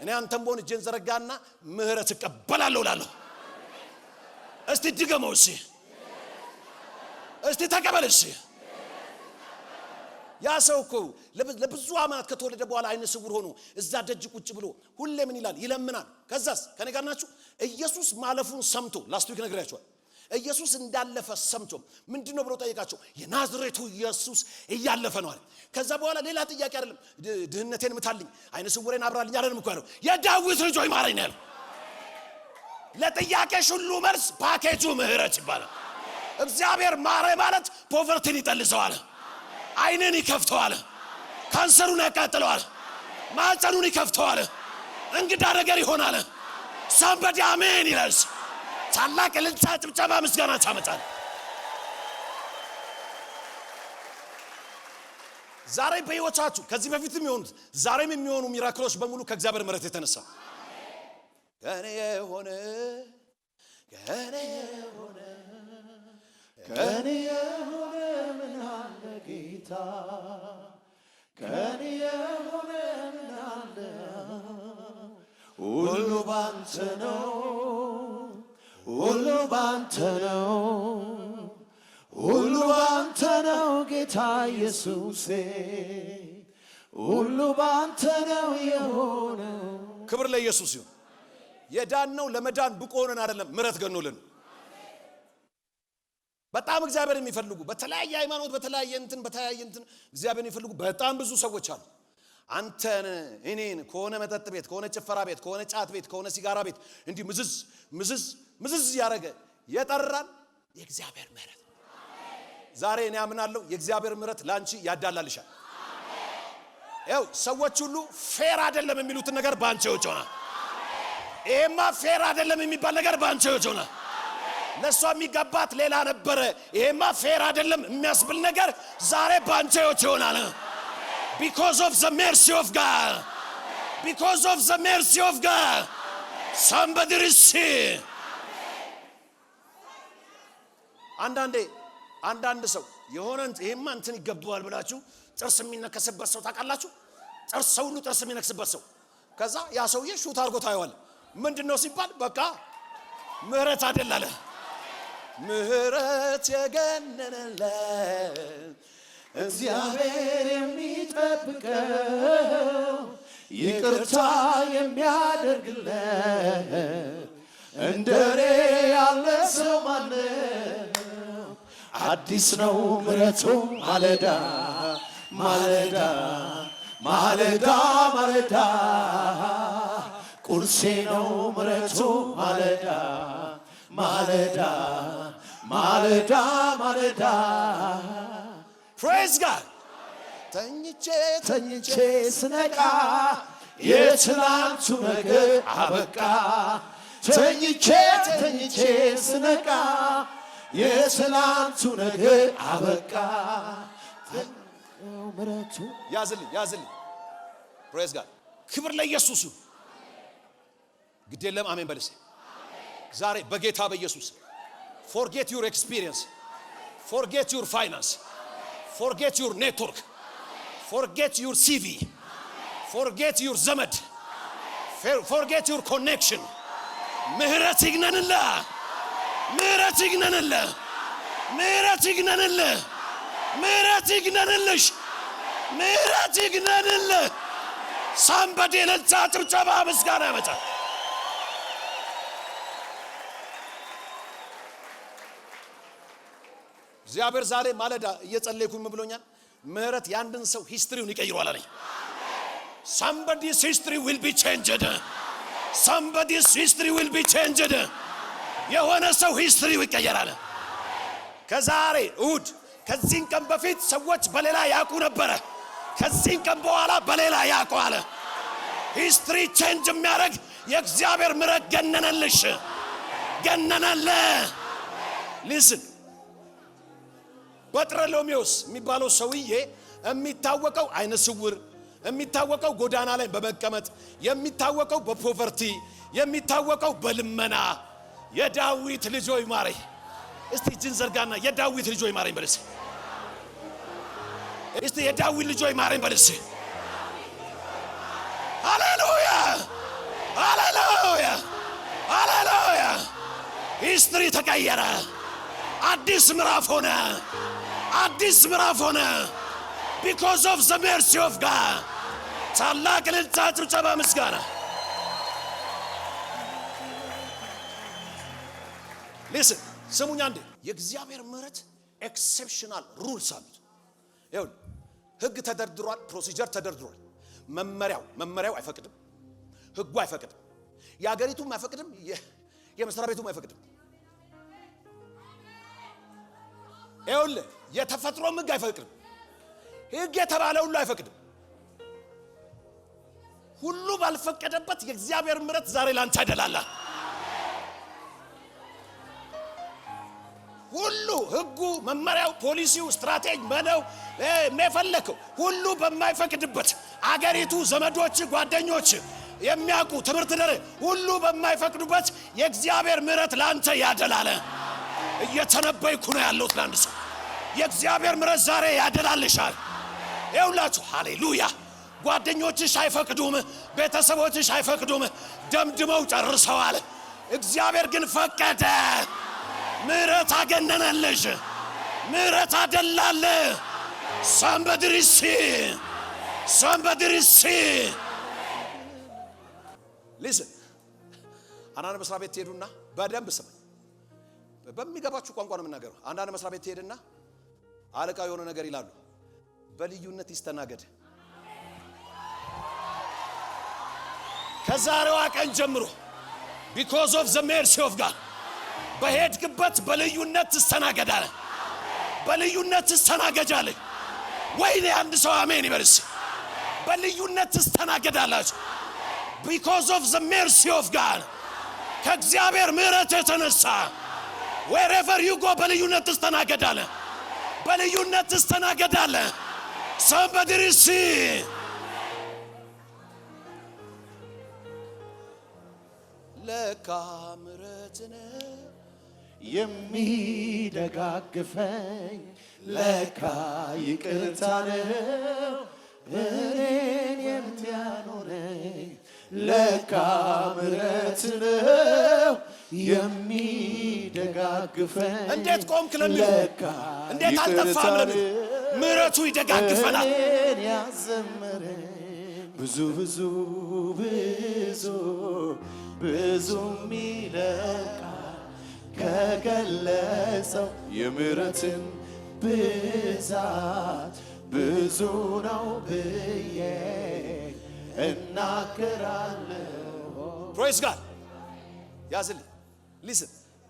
እኔ አንተም ቦን እጄን ዘረጋና ምህረት እቀበላለሁ እላለሁ። እስቲ ድገመው እስቲ ተቀበል ያ ሰው እኮ ለብዙ አመታት ከተወለደ በኋላ አይነ ስውር ሆኖ እዛ ደጅ ቁጭ ብሎ ሁሌ ምን ይላል? ይለምናል። ከዛስ ከኔ ጋር ናችሁ? ኢየሱስ ማለፉን ሰምቶ ላስት ዊክ ነግሬያችኋል። ኢየሱስ እንዳለፈ ሰምቶ ምንድነው ብሎ ጠይቃቸው? የናዝሬቱ ኢየሱስ እያለፈ ነው አለ። ከዛ በኋላ ሌላ ጥያቄ አይደለም ድህነቴን ምታልኝ አይነ ስውሬን አብራልኝ አይደለም እኮ ያለው የዳዊት ልጅ ሆይ ማረኝ ያለው። ለጥያቄሽ ሁሉ መልስ ፓኬጁ ምህረት ይባላል። እግዚአብሔር ማረ ማለት ፖቨርቲን ይጠልሰዋል። አይንን ይከፍተዋል። ካንሰሩን ያቃጥለዋል። ማህፀኑን ይከፍተዋል። እንግዳ ነገር ይሆናል። ሳምበዲ አሜን ይላል። ታላቅ እልልታ ጭብጨባ ምስጋና ታመጣል። ዛሬ በሕይወታችሁ ከዚህ በፊትም የሆኑት ዛሬም የሚሆኑ ሚራክሎች በሙሉ ከእግዚአብሔር ምህረት የተነሳ ከኔ የሆነ ምን አለ ጌታ ከኔ የሆነ ምን አለ ሁሉ ባንተ ነው ሁሉ ባንተ ነው ጌታ ኢየሱሴ ሁሉ ባንተ ነው የሆነው። ክብር ለኢየሱስ ይሁን። የዳነው ለመዳን ብቁ ሆነን አይደለም ምህረት ገኖልን። በጣም እግዚአብሔር የሚፈልጉ በተለያየ ሃይማኖት በተለያየ እንትን እግዚአብሔር የሚፈልጉ በጣም ብዙ ሰዎች አሉ። አንተን እኔን ከሆነ መጠጥ ቤት ከሆነ ጭፈራ ቤት ከሆነ ጫት ቤት ከሆነ ሲጋራ ቤት እንዲህ ምዝዝ ያረገ የጠራን የእግዚአብሔር ምህረት። ዛሬ እኔ አምናለሁ የእግዚአብሔር ምህረት ላንቺ ያዳላልሻል። ያው ሰዎች ሁሉ ፌር አይደለም የሚሉትን ነገር ባንቺ ይሆናል። ይሄማ ፌር አይደለም የሚባል ነገር ባንቺ ይሆናል። ለሷ የሚገባት ሌላ ነበረ። ይሄማ ፌር አይደለም የሚያስብል ነገር ዛሬ ባንቺ ይሆናል። because of the mercy of God because of the mercy of God somebody receive. አንዳንድ ሰው የሆነ ይሄማ እንትን ይገባዋል ብላችሁ ጥርስ የሚነከስበት ሰው ታውቃላችሁ? ጥርስ ሁሉ ጥርስ የሚነክስበት ሰው ከዛ ያ ሰውዬ ሹት አድርጎ ታየዋል። ምንድነው ሲባል በቃ ምህረት አይደል አለ። ምህረት የገነነለት እግዚአብሔር የሚጠብቀው ይቅርታ የሚያደርግለት እንደኔ ያለ ሰው ማነው? አዲስ ነው ምህረቱ ማለዳ ማለዳ ማለዳ ማለዳ ቁርሴ ነው ምህረቱ ማለዳ ማለዳ ማለዳ ማለዳ praise God ተኝቼ ስነቃ የትላንቱ ነገር አበቃ ተኝቼ ስነቃ የትላንቱ ነገር አበቃ ምሕረቱ ያዝልኝ ፕሬዝ ጋድ ክብር ለኢየሱስ ይሁን ግድ የለም አሜን በልሴ ዛሬ በጌታ በኢየሱስ forget your experience forget your finance forget your network forget your CV forget your ዘመድ forget your connection ምህረት ይግነንልህ ምህረት ይግነንልህ ምህረት ይግነንልህ ምህረት ይግነንልሽ ምህረት ይግነንልህ ሳምባዲ ለልታ ጭብጨባ ምስጋና ያመጣል እግዚአብሔር ዛሬ ማለዳ እየጸለይኩኝ ብሎኛል ምህረት ያንድን ሰው ሂስትሪውን ይቀይራል አለኝ somebody's history will be changed somebody's history will be changed የሆነ ሰው ሂስትሪው ይቀየራል ከዛሬ እሁድ ከዚህን ቀን በፊት ሰዎች በሌላ ያቁ ነበር ከዚህን ቀን በኋላ በሌላ ያቋለ ሂስትሪ ቼንጅ የሚያደርግ የእግዚአብሔር ምህረት ገነነልሽ ገነነለ listen በጥረሎሜዎስ የሚባለው ሰውዬ የሚታወቀው አይነ ስውር የሚታወቀው ጎዳና ላይ በመቀመጥ የሚታወቀው በፖቨርቲ የሚታወቀው በልመና የዳዊት ልጅ ሆይ ማረኝ እስቲ እጅን ዘርጋና የዳዊት ልጅ ሆይ ማረኝ በልስ እስቲ የዳዊት ልጅ ሆይ ማረኝ በልስ ሃሌሉያ ሃሌሉያ ሃሌሉያ ሂስትሪ ተቀየረ አዲስ ምዕራፍ ሆነ አዲስ ምዕራፍ ሆነ because of the mercy of God ታላቅ እልልታ ጭብጨባ ምስጋና listen ስሙኝ አንዴ የእግዚአብሔር ምህረት ኤክሴፕሽናል ሩልስ አሉት ይሁን ህግ ተደርድሯል ፕሮሲጀር ተደርድሯል መመሪያው አይፈቅድም ህጉ አይፈቅድም የአገሪቱም አይፈቅድም የመስሪያ ቤቱም አይፈቅድም ይሁን የተፈጥሮ ህግ አይፈቅድም ህግ የተባለ ሁሉ አይፈቅድም ሁሉ ባልፈቀደበት የእግዚአብሔር ምህረት ዛሬ ላንተ አይደላላ ሁሉ ህጉ መመሪያው ፖሊሲው ስትራቴጂ መነው መፈለከው ሁሉ በማይፈቅድበት አገሪቱ ዘመዶች ጓደኞች የሚያቁ ትምርት ደረ ሁሉ በማይፈቅዱበት የእግዚአብሔር ምህረት ላንተ ያደላለ እየተነበይኩ ነው ያለው ትላንስ የእግዚአብሔር ምህረት ዛሬ ያደላልሻል ይውላችሁ ሃሌሉያ ጓደኞችሽ አይፈቅዱም ቤተሰቦችሽ አይፈቅዱም ደምድመው ጨርሰዋል እግዚአብሔር ግን ፈቀደ ምህረት አገነነልሽ ምህረት አደላለ somebody receive listen አንዳንድ መስሪያ ቤት ትሄዱና በደንብ ስማኝ በሚገባችሁ ቋንቋ ነው የምናገረው አንዳንድ መስሪያ ቤት ትሄድና አለቃው የሆነ ነገር ይላሉ በልዩነት ይስተናገድ ከዛሬዋ ቀን ጀምሮ because of the mercy of God በሄድክበት በልዩነት ተስተናገዳለ በልዩነት ተስተናገጃለ ወይኔ አንድ ሰው አሜን ይበልስ በልዩነት ተስተናገዳላችሁ because of the mercy of God ከእግዚአብሔር ምህረት የተነሳ wherever you go በልዩነት ተስተናገዳለ በልዩነት ተስተናገዳለ somebody receive ለካ ምህረትነ የሚደጋግፈኝ ለካ ይቅርታ ነው እኔን የምትያኖረኝ ለካ ምህረት ነው የሚደጋግፈኝ እንዴት ቆምክ ለሚሉ እንዴት አልጠፋም ለሚሉ ምህረቱ ይደጋግፈናል ያዘመረኝ ብዙ ሚለካ ከገለጸው የምህረትን ብዛት ብዙ ነው ብዬ እናገራለሁ praise God ያዝልኝ listen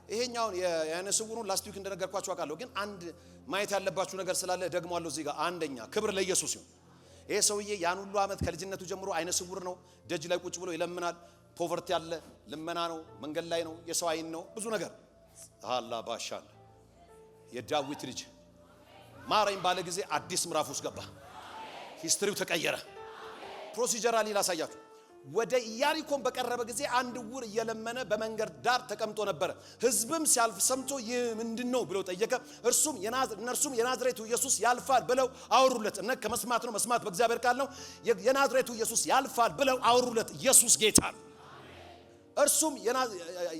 ይሄኛውን የአይነ ስውሩን ላስት ዊክ እንደነገርኳችሁ አውቃለሁ። ግን አንድ ማየት ያለባችሁ ነገር ስላለ ደግሞአለሁ እዚህ ጋር። አንደኛ ክብር ለኢየሱስ ይሁን። ይሄ ሰውዬ ያን ሁሉ ዓመት ከልጅነቱ ጀምሮ አይነ ስውር ነው። ደጅ ላይ ቁጭ ብሎ ይለምናል። ፖቨርቲ ያለ ልመና ነው። መንገድ ላይ ነው። የሰው አይን ነው። ብዙ ነገር አላ ባሻል የዳዊት ልጅ ማረኝ ባለ ጊዜ አዲስ ምዕራፍ ውስጥ ገባ። ሂስትሪው ተቀየረ። ፕሮሲጀራሊ ላሳያችሁ። ወደ ኢያሪኮን በቀረበ ጊዜ አንድ ዕውር እየለመነ በመንገድ ዳር ተቀምጦ ነበር። ሕዝብም ሲያልፍ ሰምቶ ይህ ምንድነው ብሎ ጠየቀ። እነርሱም የናዝሬቱ ኢየሱስ ያልፋል ብለው አወሩለት። እምነት ከመስማት ነው፣ መስማት በእግዚአብሔር ቃል ነው። የናዝሬቱ ኢየሱስ ያልፋል ብለው አወሩለት። ኢየሱስ ጌታ ነው። እርሱም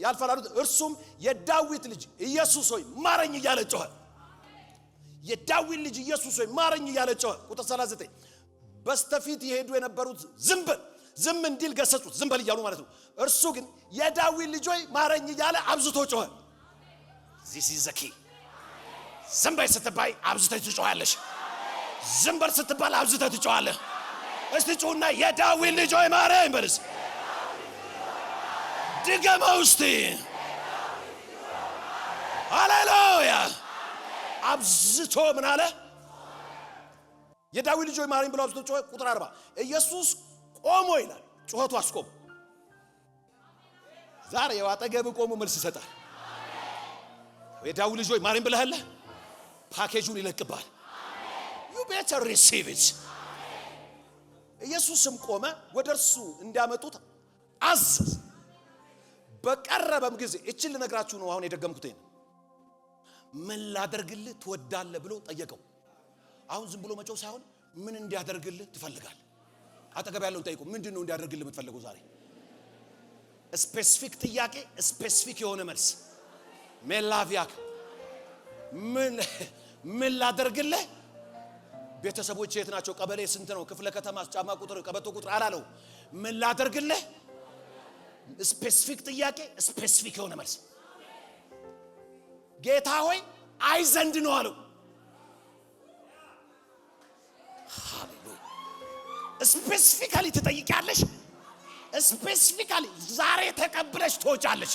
ያልፋል አሉት። እርሱም የዳዊት ልጅ ኢየሱስ ሆይ ማረኝ እያለ ጮኸ። የዳዊት ልጅ ኢየሱስ ሆይ ማረኝ እያለ ጮኸ። ቁጥር 39 በስተፊት ይሄዱ የነበሩት ዝም እንዲል ገሰጹት። ዝም በል እያሉ ማለት ነው። እርሱ ግን የዳዊት ልጅ ሆይ ማረኝ እያለ አብዝቶ ጮኸ። ዚስ ኢዝ ዘ ኪ። ዝም በል ስትባይ አብዝተህ ትጮኻለሽ። ዝም በል ስትባል አብዝተህ ትጮኻለህ። እስቲ ጩኹና የዳዊት ልጅ ሆይ ማረኝ በልስ። ድገመው እስቲ። ሃሌሉያ። አብዝቶ ምን አለ? የዳዊት ልጅ ሆይ ማረኝ ብሎ አብዝቶ ጮኸ። ቁጥር 40 ኢየሱስ ቆሞ ይላል። ጩኸቱ አስቆም። ዛሬ አጠገብ ቆሞ መልስ ይሰጣል። የዳዊት ልጅ ሆይ ማረኝ ብለሃል፣ ፓኬጁን ይለቅባል። you better receive it። ኢየሱስም ቆመ፣ ወደ እርሱ እንዲያመጡት አዘዘ። በቀረበም ጊዜ እቺን ልነግራችሁ ነው አሁን የደገምኩት። ምን ላደርግልህ ትወዳለህ ብሎ ጠየቀው። አሁን ዝም ብሎ መጮህ ሳይሆን ምን እንዲያደርግልህ ትፈልጋለህ? አጠገብ ያለውን ጠይቁ። ምንድነው እንዲያደርግልህ የምትፈልገው ዛሬ? ስፔሲፊክ ጥያቄ፣ ስፔሲፊክ የሆነ መልስ። ሜላቪያክ ምን ላደርግልህ? ቤተሰቦች የት ናቸው? ቀበሌ ስንት ነው? ክፍለ ከተማ፣ ጫማ ቁጥር፣ ቀበቶ ቁጥር አላለው። ምን ላደርግልህ? ስፔሲፊክ ጥያቄ፣ ስፔሲፊክ የሆነ መልስ። ጌታ ሆይ አይ ዘንድ ነው አለው። ሃሌሉያ። ስፔሲፊካሊ ትጠይቂያለሽ። ስፔሲፊካሊ ዛሬ ተቀብለሽ ትወጫለሽ።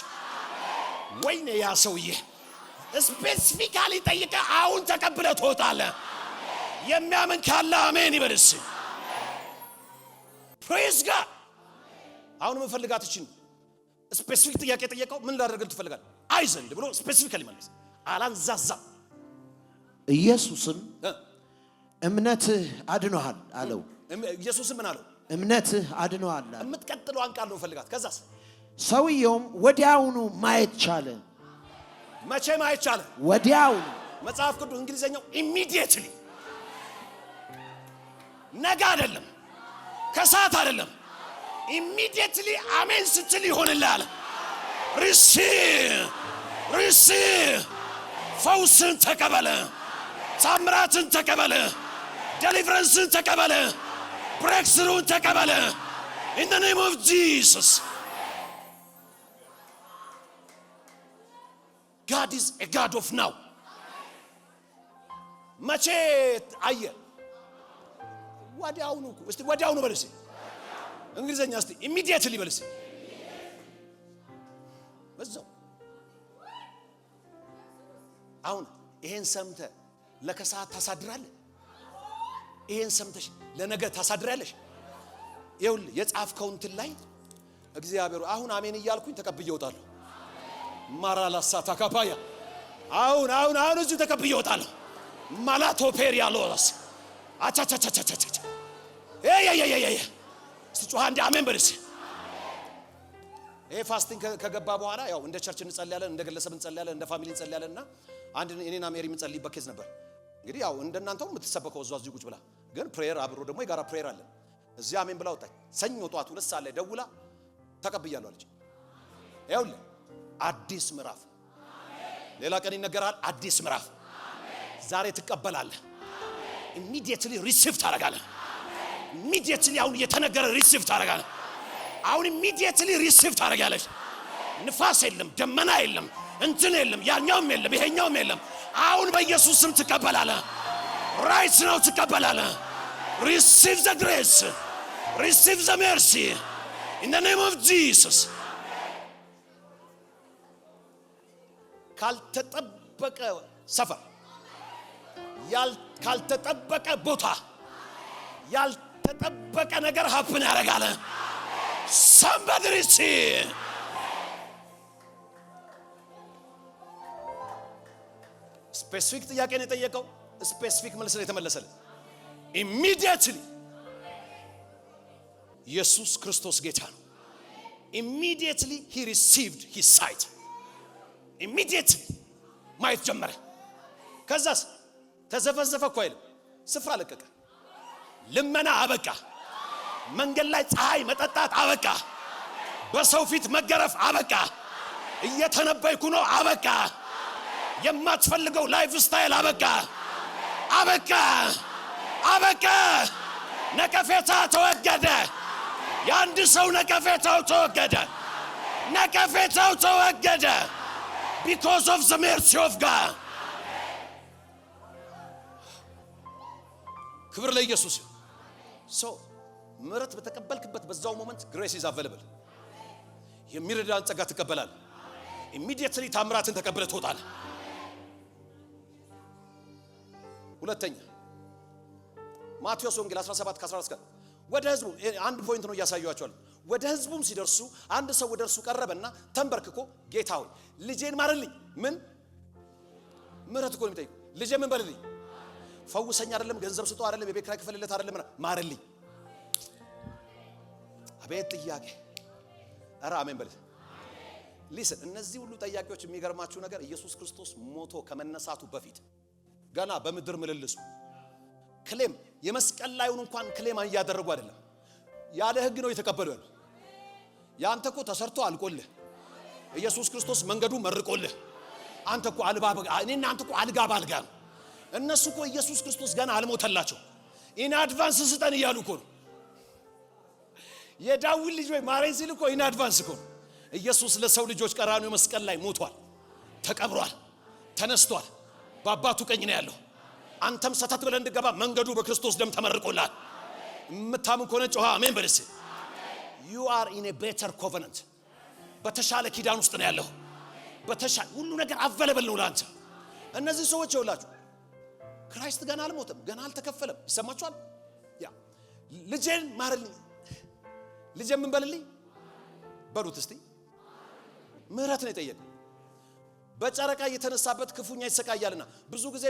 ወይኔ ያ ሰውዬ ስፔሲፊካሊ ጠይቀ አሁን ተቀብለ ትወጣለህ። የሚያምን ካለ አሜን ይበልስ። ፕሬዝ ጋድ። አሁን መፈልጋት እቺ ስፔሲፊክ ጥያቄ ጠየቀው። ምን ላደርግልህ ትፈልጋለህ? አይ ዘንድ ብሎ ስፔሲፊካሊ መለስ። አላንዛዛም። ኢየሱስም እምነትህ አድኖሃል አለው። ኢየሱስም ምን አለው? እምነትህ አድኖሃል አለው። የምትቀጥለዋን ቃል ነው ፈልጋት። ከዛስ ሰውየውም ወዲያውኑ ማየት ቻለ። መቼ ማየት ቻለ? ወዲያውኑ። መጽሐፍ ቅዱስ እንግሊዘኛው ኢሚዲየትሊ፣ ነገ አይደለም፣ ከሰዓት አይደለም፣ ኢሚዲየትሊ አሜን ስትል ይሆንልሃል። ሪሲቭ ፈውስን ተቀበለ፣ ታምራትን ተቀበለ፣ ዴሊቨረንስን ተቀበለ፣ ብሬክስሩን ተቀበለ። in the name of Jesus. God is a God of now. መቼ አየ? ወዲያውኑ። እስቲ ወዲያውኑ በልሲ። እንግሊዘኛ እስቲ ኢሚዲየትሊ በልሲ። በዛው አሁን ይሄን ሰምተ ለከሰዓት ታሳድራለህ። ይሄን ሰምተሽ ለነገ ታሳድራለሽ። ይኸውልህ የጻፍከው እንትን ላይ እግዚአብሔር አሁን አሜን እያልኩኝ ተቀብዬ እወጣለሁ። ማራላሳ ታካፓያ አሁን እዚህ ተቀብዬ እወጣለሁ። ማላቶፔሪያ ሎስ አቻቻቻቻቻቻ ስጮህ አንዴ አሜን በልስ። ይሄ ፋስቲንግ ከገባ በኋላ ያው እንደ ቸርች እንጸልያለን፣ እንደ ግለሰብ እንጸልያለን፣ እንደ ፋሚሊ እንጸልያለንና አንድ እኔና ሜሪ እንጸልይበት ኬዝ ነበር። እንግዲህ ያው እንደናንተው የምትሰበከው እዚህ ቁጭ ብላ፣ ግን ፕሬየር አብሮ ደግሞ የጋራ ፕሬየር አለ። እዚህ አሜን ብላ ወጣች። ሰኞ ጧት 2 ሰዓት ላይ ደውላ ተቀብያለሁ አለች። ይኸውልህ አዲስ ምዕራፍ፣ ሌላ ቀን ይነገራል። አዲስ ምዕራፍ ዛሬ ትቀበላለህ። ኢሚዲየትሊ ሪሲቭ ታደርጋለህ። ኢሚዲየትሊ አሁን የተነገረ ሪሲቭ ታደርጋለህ። አሁን ኢሚዲየትሊ ሪሲቭ ታደርጋለች። ንፋስ የለም፣ ደመና የለም፣ እንትን የለም፣ ያኛውም የለም፣ ይሄኛውም የለም። አሁን በኢየሱስ ስም ትቀበላለህ። ራይት ነው ትቀበላለህ። ሪሲቭ ዘ ግሬስ፣ ሪሲቭ ዘ ሜርሲ in the name of Jesus. ካልተጠበቀ ሰፈር ካልተጠበቀ ቦታ ያልተጠበቀ ነገር ሀፕን ያደርጋል። somebody receive ስፔሲፊክ ጥያቄ ነው የጠየቀው፣ ስፔሲፊክ መልስ ነው የተመለሰለት። immediately ኢየሱስ ክርስቶስ ጌታ ነው። immediately he received his sight. immediately ማየት ጀመረ። ከዛስ ተዘፈዘፈ እኮ አይልም፣ ስፍራ ለቀቀ። ልመና አበቃ። መንገድ ላይ ፀሐይ መጠጣት አበቃ። በሰው ፊት መገረፍ አበቃ። እየተነበይኩ ነው አበቃ። የማትፈልገው ላይፍ ስታይል አበቃ። አበቃ አበቃ። ነቀፌታ ተወገደ። የአንድ ሰው ነቀፌታው ተወገደ። ነቀፌታው ተወገደ። because of the mercy of God. ክብር ለኢየሱስ። so ምሕረት በተቀበልክበት በዛው ሞመንት grace is available. የሚረዳን ጸጋ ትቀበላል። immediately ታምራትን ተቀበለ ትወጣለህ። ሁለተኛ ማቴዎስ ወንጌል 17:14 ወደ ህዝቡ አንድ ፖይንት ነው ያሳያችኋል። ወደ ህዝቡም ሲደርሱ አንድ ሰው ወደ እርሱ ቀረበና ተንበርክኮ ጌታ ሆይ ልጄን ማርልኝ። ምን ምሕረት እኮ ነው የሚጠይቀው። ልጄ ምን በልልኝ? ፈውሰኝ አይደለም፣ ገንዘብ ስጠው አይደለም፣ የቤት ኪራይ ክፈልለት አይደለም፣ ማርልኝ። አቤት ጥያቄ! ኧረ አሜን በል። ሊስን እነዚህ ሁሉ ጥያቄዎች የሚገርማችሁ ነገር ኢየሱስ ክርስቶስ ሞቶ ከመነሳቱ በፊት ገና በምድር ምልልሱ ክሌም የመስቀል ላይውን እንኳን ክሌም እያደረጉ አይደለም፣ ያለ ህግ ነው የተቀበሉ ያሉ። ያንተ እኮ ተሰርቶ አልቆልህ ኢየሱስ ክርስቶስ መንገዱ መርቆልህ አንተ እኮ እኔና አንተ እኮ አልጋ ባልጋ ነው። እነሱ እኮ ኢየሱስ ክርስቶስ ገና አልሞተላቸው ኢን አድቫንስ ስጠን እያሉ እኮ ነው። የዳዊት ልጅ ወይ ማረኝ ሲል እኮ ኢን አድቫንስ እኮ ነው። ኢየሱስ ለሰው ልጆች ቀራንዮ መስቀል ላይ ሞቷል፣ ተቀብሯል፣ ተነስቷል፣ በአባቱ ቀኝ ነው ያለው። አንተም ሰተት ብለን እንድገባ መንገዱ በክርስቶስ ደም ተመርቆላል። የምታምን ከሆነ ጮሃ አሜን በልስ። you are in a better covenant። በተሻለ ኪዳን ውስጥ ነው ያለው። በተሻለ ሁሉ ነገር አቬለብል ነው ላንተ። እነዚህ ሰዎች ይውላችሁ ክራይስት ገና አልሞተም፣ ገና አልተከፈለም። ይሰማችኋል? ያ ልጄን ማርልኝ፣ ልጄ ምን በልልኝ በሉት እስቲ። ምህረት ነው የጠየቀው። በጨረቃ የተነሳበት ክፉኛ ይሰቃያልና ብዙ ጊዜ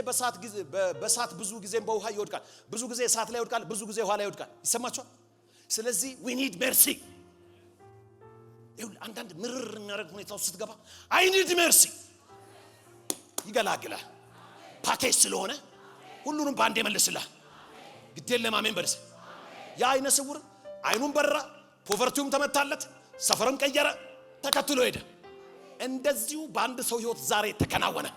በሳት ብዙ ጊዜም በውሃ ይወድቃል፣ ብዙ ጊዜ እሳት ላይ ይወድቃል፣ ብዙ ጊዜ ውሃ ላይ ይወድቃል። ይሰማችኋል? ስለዚህ we need mercy። አንዳንድ ምርር የሚያደርግ ሁኔታ ውስጥ ስትገባ I need mercy ይገላግላል። ፓኬጅ ስለሆነ ሁሉንም ባንዴ መልስልህ። ግዴን ለማመን በርስ። ያ አይነ ስውር አይኑን በራ፣ ፖቨርቲውም ተመታለት፣ ሰፈርም ቀየረ፣ ተከትሎ ሄደ። እንደዚሁ በአንድ ሰው ህይወት ዛሬ ተከናወነ።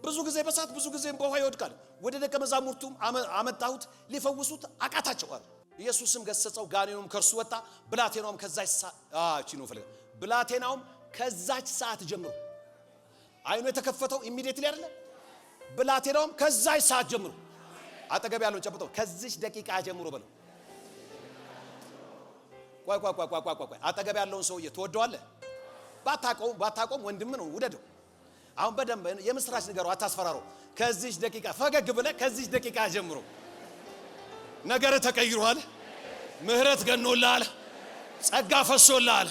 ብዙ ጊዜ በሳት ብዙ ጊዜ በውሃ ይወድቃል። ወደ ደቀ መዛሙርቱም አመጣሁት፣ ሊፈውሱት አቃታቸው። ኢየሱስም ገሰጸው፣ ጋኔኑም ከርሱ ወጣ። ብላቴናውም ከዛች ሰዓት ጀምሮ አይኑ የተከፈተው ኢሚዲየትሊ አይደለ? ብላቴናውም ከዛች ሰዓት ጀምሮ አጠገብ ያለው ጨብጠው ከዚህ ደቂቃ ጀምሮ በለው። ቆይ አጠገብ ያለውን ሰውዬ ትወደዋለህ? ባታቆም ወንድም ነው ውደደው። አሁን በደንብ የምስራች ንገረው፣ አታስፈራረው። ከዚህ ደቂቃ ፈገግ ብለህ ከዚህ ደቂቃ ጀምሮ ነገር ተቀይሯል፣ ምህረት ገኖልሃል፣ ጸጋ ፈሶልሃል፣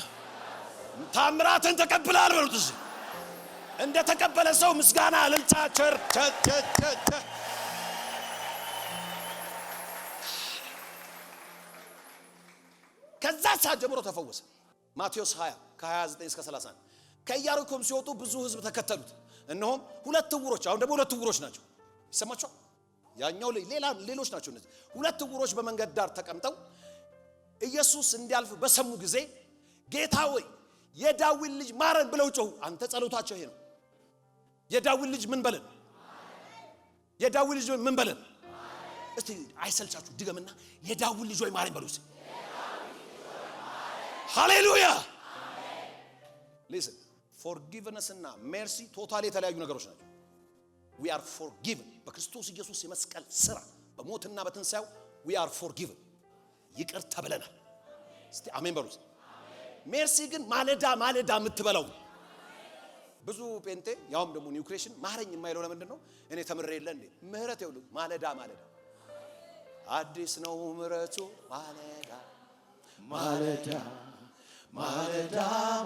ታምራትን ተቀብለሃል በሉት። እዚህ እንደ ተቀበለ ሰው ምስጋና እልልታ ቸር ከዛ ሰዓት ጀምሮ ተፈወሰ። ማቴዎስ 20 ከ29 እስከ 31 ከኢያሪኮም ሲወጡ ብዙ ህዝብ ተከተሉት። እነሆም ሁለት ዕውሮች፣ አሁን ደግሞ ሁለት ዕውሮች ናቸው። ይሰማቸዋል? ያኛው ሌሎች ናቸው። እነዚህ ሁለት ዕውሮች በመንገድ ዳር ተቀምጠው ኢየሱስ እንዲያልፍ በሰሙ ጊዜ ጌታ ሆይ የዳዊት ልጅ ማረን ብለው ጮሁ። አንተ ጸሎታቸው ይሄ ነው። የዳዊት ልጅ ምን በለን? የዳዊት ልጅ ምን በለን? እስቲ አይሰልቻችሁ ድገምና የዳዊት ልጅ ሆይ ማረን በሉት። ሃሌሉያ! Listen, forgiveness እና mercy ቶታሊ የተለያዩ ነገሮች ናቸው። we are forgiven በክርስቶስ ኢየሱስ የመስቀል ሥራ በሞትና በትንሣኤው we are forgiven ይቅር ተብለናል። እስቲ አሜን በሉት። mercy ግን ማለዳ የምትበላው ብዙ ጴንጤ ያውም ደግሞ ኒው ክሬሽን ማረኝ የማይለው ለምንድን ነው? እኔ ተምሬ የለ እንዴ? ምህረት ይውሉ ማለዳ ማለዳ አዲስ ነው ምህረቱ ማለዳ ማለዳ ማለዳ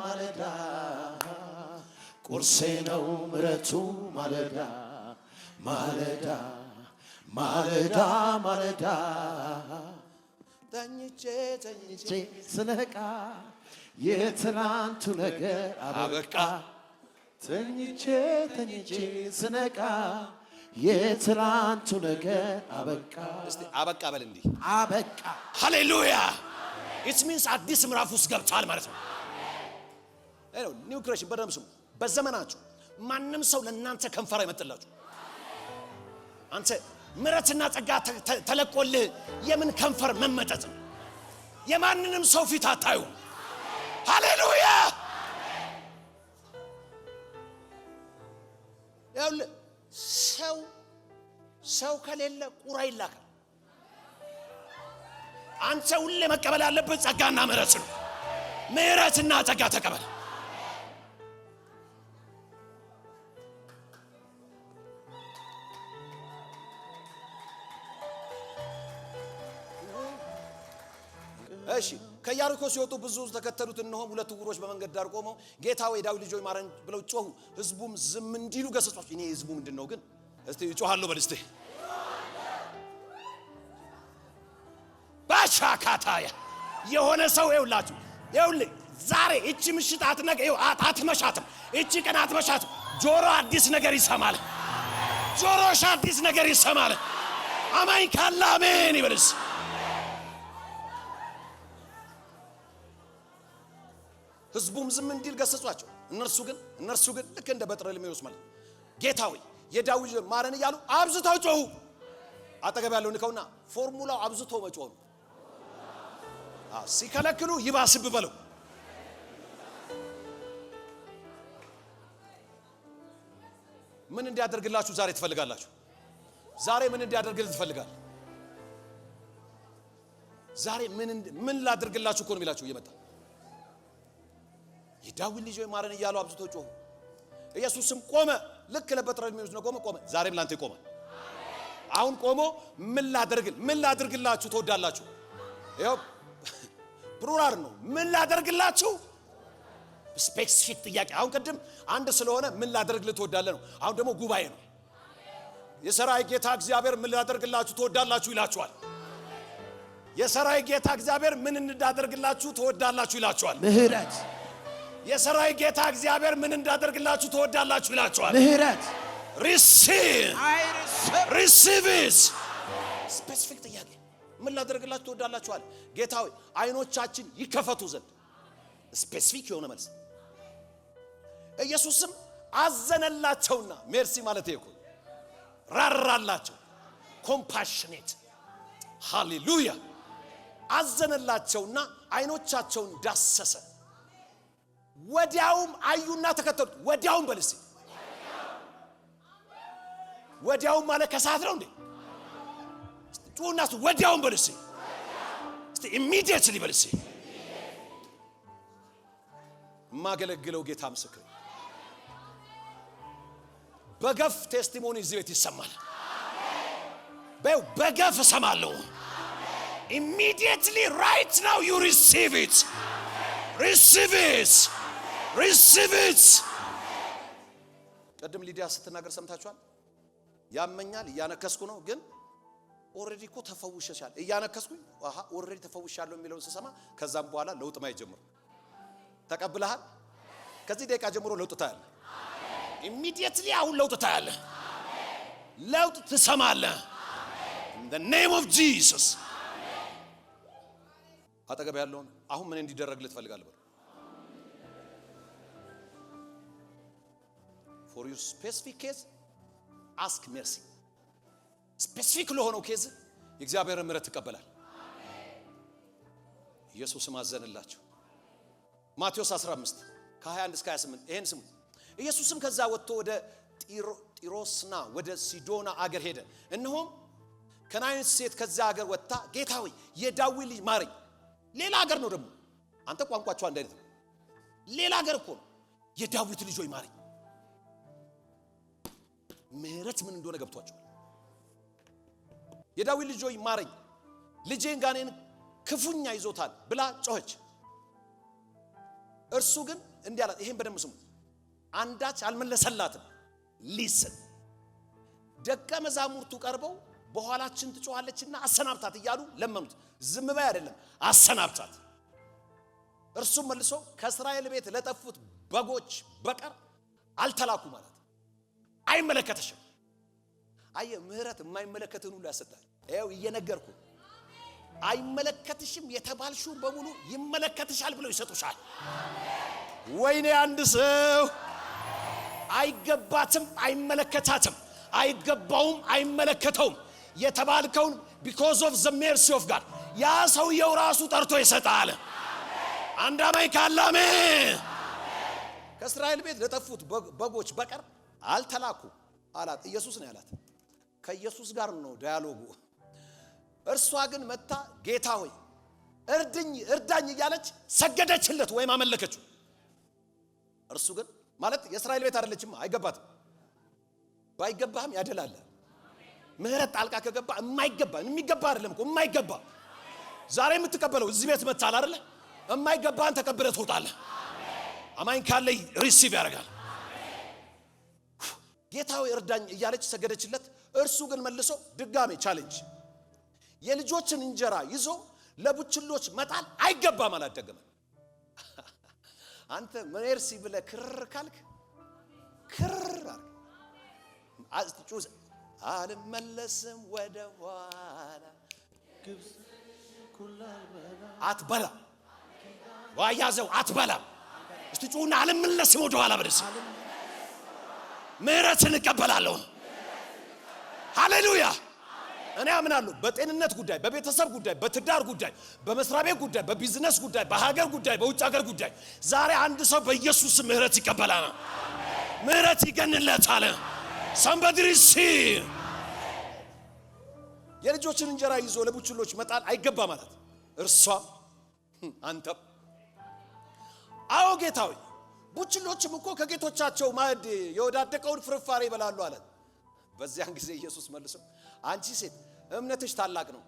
ማለዳ ቁርሴ ነው ምህረቱ ማለዳ ማለዳ ማለዳ ማለዳ ተኝቼ ስነቃ የትናንቱ ነገር አበቃ ተኝቼ ስነቃ የትናንቱ ነገር አበቃ እስቲ አበቃ በል እንዴ አበቃ ሃሌሉያ ኢት ሚንስ አዲስ ምዕራፍ ውስጥ ገብቷል ማለት ነው ኒው ክሬሽን በደምብ ስሙ በዘመናችሁ ማንም ሰው ለእናንተ ከንፈር አይመጥላችሁ አንተ ምሕረትና ጸጋ ተለቆልህ የምን ከንፈር መመጠጥ የማንንም ሰው ፊት አታዩ ሃሌሉያ ያውል ሰው ከሌለ ቁራ ይላካል አንተ ሁሌ መቀበል ያለበት ጸጋና ምሕረት ነው ምሕረትና ጸጋ ተቀበል እሺ ከያሪኮ ሲወጡ ብዙ ተከተሉት እነሆም ሁለት ዕውሮች በመንገድ ዳር ቆመው ጌታ ወይ ዳዊት ልጅ ሆይ ማረን ብለው ጮሁ ህዝቡም ዝም እንዲሉ ገሰጿቸው እኔ ህዝቡ ምንድነው ግን እስቲ ጮሃለሁ በል እስቲ ባሻካታያ የሆነ ሰው ይውላችሁ ይውልኝ ዛሬ እቺ ምሽት አትነገ ይው አትመሻትም እቺ ቀን አትመሻትም ጆሮ አዲስ ነገር ይሰማል ጆሮሽ አዲስ ነገር ይሰማል አማኝ ካለ አሜን ይበልስ ህዝቡም ዝም እንዲል ገሰጿቸው እነርሱ ግን ልክ እንደ በጥረልሜዎስ ማለት ጌታ ሆይ የዳዊት ማረን እያሉ አብዝተው ጮሁ አጠገብ ያለው ንከውና ፎርሙላው አብዝቶ መጮህ ነው ሲከለክሉ ይባስብ በለው ምን እንዲያደርግላችሁ ዛሬ ትፈልጋላችሁ ዛሬ ምን እንዲያደርግልህ ትፈልጋለህ ዛሬ ምን ላድርግላችሁ እኮ ነው የሚላችሁ እየመጣ የዳዊት ልጅ ሆይ ማረን እያሉ አብዝቶ ጮሁ ኢየሱስም ቆመ ልክ ለበጥረልሜዎስ ነው ቆመ ዛሬም ላንተ ይቆማል አሁን ቆሞ ምን ላድርግላችሁ ትወዳላችሁ ይኸው ፕሉራል ነው ምን ላድርግላችሁ ስፔሲፊክ ጥያቄ አሁን ቀደም አንድ ስለሆነ ምን ላድርግልህ ትወዳለህ ነው አሁን ደግሞ ጉባኤ ነው የሰራዊት ጌታ እግዚአብሔር ምን ላድርግላችሁ ትወዳላችሁ ይላችኋል የሰራዊት ጌታ እግዚአብሔር ምን እንዳደርግላችሁ ትወዳላችሁ ይላችኋል ምህረት የሰራዊት ጌታ እግዚአብሔር ምን እንዳደርግላችሁ ትወዳላችሁ ይላችኋል ምህረት ሪሲቭ ስፔሲፊክ ጥያቄ ምን ላደርግላችሁ ትወዳላችኋል ጌታ ሆይ አይኖቻችን ይከፈቱ ዘንድ ስፔሲፊክ የሆነ መልስ ኢየሱስም አዘነላቸውና ሜርሲ ማለት ይሄ ራራላቸው ኮምፓሽኔት ሃሌሉያ አዘነላቸውና አይኖቻቸውን ዳሰሰ ወዲያውም አዩና ተከተሉት ወዲያውም በልሲ ወዲያውም ማለት ከሰዓት ነው እንዴ ጩናስ ወዲያውም በልሲ እስቲ ኢሚዲየትሊ በልሲ ማገለግለው ጌታ ምስክር በገፍ ቴስቲሞኒ እዚህ ቤት ይሰማል በገፍ እሰማለሁ immediately right now you receive it ቀደም ሊዲያ ስትናገር ሰምታችኋል ያመኛል እያነከስኩ ነው ግን ኦሬዲ እኮ ተፈውሸሻል እያነከስኩኝ ኦሬዲ ተፈውሻለሁ የሚለውን ስሰማ ከዛም በኋላ ለውጥ ማየት ጀምሩ ተቀብለሃል ከዚህ ደቂቃ ጀምሮ ለውጥ ታያለህ immediately አሁን ለውጥ ታያለህ ለውጥ ትሰማለህ in the name of Jesus አጠገብ ያለውን አሁን ምን እንዲደረግልህ ትፈልጋለህ for your specific case ask mercy specific ለሆነው ኬዝ የእግዚአብሔር ምሕረት ተቀበላል ኢየሱስ ማዘነላቸው ማቴዎስ 15 ከ21 እስከ 28 ይሄን ስሙ ኢየሱስም ከዛ ወጥቶ ወደ ጢሮስና ወደ ሲዶና አገር ሄደ እነሆም ከናይን ሴት ከዛ አገር ወጣ ጌታ ሆይ የዳዊት ልጅ ማረኝ ሌላ አገር ነው ደግሞ አንተ ቋንቋቸው አንድ አይነት ነው ሌላ አገር እኮ ነው የዳዊት ልጅ ሆይ ማረኝ ምህረት ምን እንደሆነ ገብቷቸዋል። የዳዊት ልጅ ሆይ ማረኝ፣ ልጄን ጋኔን ክፉኛ ይዞታል ብላ ጮኸች። እርሱ ግን እንዲህ አላት። ይሄን በደንብ ስሙ። አንዳች አልመለሰላትም። ሊስን ደቀ መዛሙርቱ ቀርበው በኋላችን ትጮኻለችና አሰናብታት እያሉ ለመኑት። ዝም በይ አይደለም፣ አሰናብታት። እርሱም መልሶ ከእስራኤል ቤት ለጠፉት በጎች በቀር አልተላኩ ማለት አይመለከተሽም። አየ ምህረት የማይመለከትን ሁሉ ያሰጣል። ይኸው እየነገርኩ አይመለከትሽም የተባልሽው በሙሉ ይመለከትሻል ብለው ይሰጡሻል። ወይኔ አንድ ሰው አይገባትም፣ አይመለከታትም፣ አይገባውም፣ አይመለከተውም የተባልከውን because of the mercy of God ያ ሰውየው ራሱ ጠርቶ ይሰጣል። አንድ አማኝ ካላሜ ከእስራኤል ቤት ለጠፉት በጎች በቀር አልተላኩ አላት። ኢየሱስ ነው ያላት። ከኢየሱስ ጋር ነው ዳያሎጉ። እርሷ ግን መጣ ጌታ ሆይ እርዳኝ እያለች ሰገደችለት ወይም አመለከችው። እርሱ ግን ማለት የእስራኤል ቤት አይደለችም፣ አይገባትም። ባይገባህም ያደላል። ምህረት ጣልቃ ከገባ የማይገባ የሚገባ አይደለም እኮ የማይገባ ዛሬ የምትቀበለው እዚህ ቤት መጣል አይደለ? የማይገባህን ተቀብለህ ትወጣለህ። አማኝ ካለ ሪሲቭ ያደርጋል። ጌታ ሆይ እርዳኝ እያለች ሰገደችለት። እርሱ ግን መልሶ ድጋሜ ቻሌንጅ የልጆችን እንጀራ ይዞ ለቡችሎች መጣል አይገባም አላደገም። አንተ ሜርሲ ብለህ ክር ካልክ ክር አልመለስም ወደ ኋላ አትበላ ዋያዘው አትበላ። እስቲ ጩና አልመለስም ወደ ኋላ በደስ ምህረትን እቀበላለሁ። ሃሌሉያ። እኔ አምናለሁ በጤንነት ጉዳይ፣ በቤተሰብ ጉዳይ፣ በትዳር ጉዳይ፣ በመስሪያ ቤት ጉዳይ፣ በቢዝነስ ጉዳይ፣ በሀገር ጉዳይ፣ በውጭ ሀገር ጉዳይ ዛሬ አንድ ሰው በኢየሱስ ምህረት ይቀበላል። ምህረት ይገንለታል። somebody receive። የልጆችን እንጀራ ይዞ ለቡችሎች መጣል አይገባ ማለት እርሷ አንተ አዎ ጌታዊ ቡችሎችም እኮ ከጌቶቻቸው ማዕድ የወዳደቀውን ፍርፋሪ ይበላሉ አለ። በዚያን ጊዜ ኢየሱስ መልሶ አንቺ ሴት እምነትሽ ታላቅ ነው።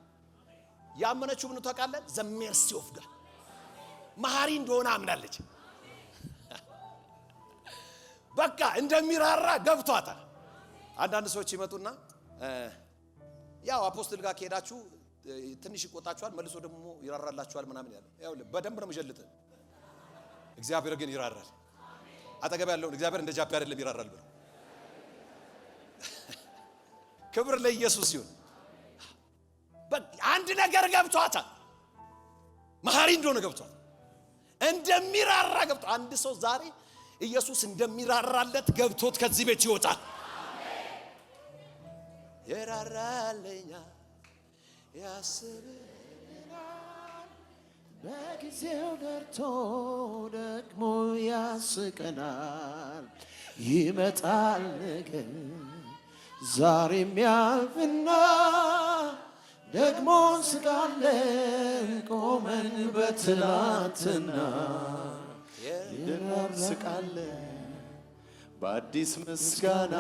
ያመነችው ምን ታውቃለህ? the mercy of God መሐሪ እንደሆነ አምናለች። በቃ እንደሚራራ ገብቷታል። አንዳንድ ሰዎች ይመጡና ያው አፖስትል ጋር ከሄዳችሁ ትንሽ ይቆጣችኋል፣ መልሶ ደግሞ ይራራላችኋል ምናምን ያለው ያው በደንብ ነው የሚጀልጥ። እግዚአብሔር ግን ይራራል። አጠገብ ያለውን እግዚአብሔር እንደ ጃፒ አይደለም ይራራል ብሎ ክብር ለኢየሱስ ይሁን። አንድ ነገር ገብቷታል። መሐሪ እንደሆነ ገብቷታል። እንደሚራራ ገብቷ አንድ ሰው ዛሬ ኢየሱስ እንደሚራራለት ገብቶት ከዚህ ቤት ይወጣል። ይራራልኛ ያስብናል በጊዜው ደርቶ ደግሞ ያስቀናል። ይመጣል ነገር ዛሬም ያልፍና ደግሞ ስቃለን ቆመን በትላንትና ስቃለን በአዲስ ምስጋና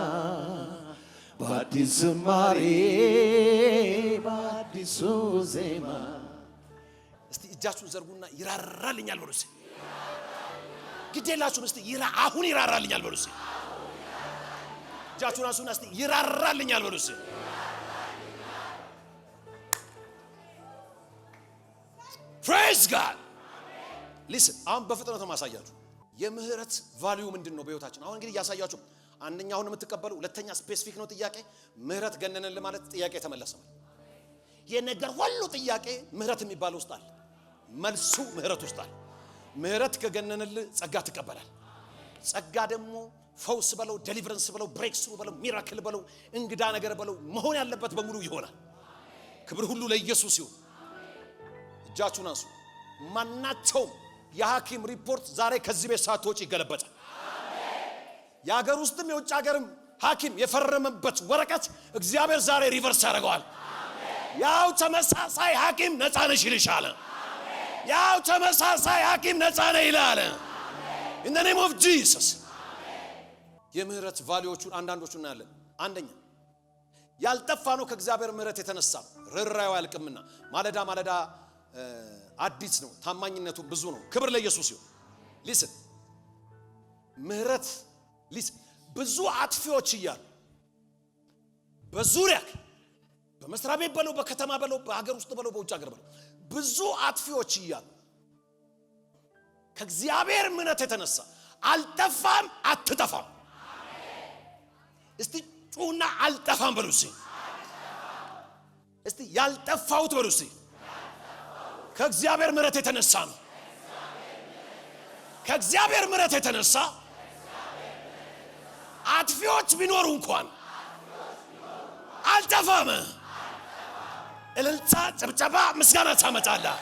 በአዲስ ዝማሬ በአዲሱ ዜማ። እስቲ እጃችሁን ዘርጉና ይራራልኛል በሉ። እስቲ ግዴላችሁም እስቲ አሁን ይራራልኛል በሉ። እስቲ እጃችሁን አንሱና እስቲ ይራራልኛል በሉ። እስቲ praise God። listen አሁን በፍጥነት ነው ማሳያችሁ የምህረት ቫልዩ ምንድነው በህይወታችን። አሁን እንግዲህ ያሳያችሁ አንደኛውን የምትቀበሉ፣ ሁለተኛ ስፔሲፊክ ነው ጥያቄ። ምህረት ገነነን ለማለት ጥያቄ ተመለሰ። የነገር ሁሉ ጥያቄ ምህረት የሚባል ውስጥ አለ። መልሱ ምህረት ውስጥ አለ። ምህረት ከገነነል ጸጋ ትቀበላል። ጸጋ ደግሞ ፈውስ በለው፣ ዴሊቨረንስ በለው፣ ብሬክ ስሩ በለው፣ ሚራክል በለው፣ እንግዳ ነገር በለው መሆን ያለበት በሙሉ ይሆናል። ክብር ሁሉ ለኢየሱስ ይሁን። እጃችሁን አንሱ። ማናቸውም የሐኪም ሪፖርት ዛሬ ከዚህ ቤት ሳትወጪ ይገለበጣል። የሀገር ውስጥም የውጭ ሀገርም ሐኪም የፈረመበት ወረቀት እግዚአብሔር ዛሬ ሪቨርስ ያደርገዋል። ያው ተመሳሳይ ሐኪም ነፃ ነሽ ይልሻል። ያው ተመሳሳይ ሐኪም ነፃ ነህ ይላል። in the name of Jesus። የምህረት ቫልዩዎቹን አንዳንዶቹን እናያለን። አንደኛ ያልጠፋ ነው ከእግዚአብሔር ምሕረት የተነሳ ርኅራኄው አያልቅምና ማለዳ ማለዳ አዲስ ነው ታማኝነቱ ብዙ ነው ክብር ለኢየሱስ ይሁን ሊስን ምሕረት ሊስን ብዙ አጥፊዎች እያሉ በዙሪያ በመስሪያ ቤት በለው በከተማ በለው በአገር ውስጥ በለው በውጭ ሀገር በለው ብዙ አጥፊዎች እያሉ ከእግዚአብሔር ምሕረት የተነሳ አልጠፋም አትጠፋም እስቲ ጩና አልጠፋም በሉ እስቲ ያልጠፋውት በሉ እስቲ ከእግዚአብሔር ምሕረት የተነሳ ነው ከእግዚአብሔር ምሕረት የተነሳ አጥፊዎች ቢኖሩ እንኳን አልጠፋም እልልታ ጭብጨባ ምስጋና ታመጣለህ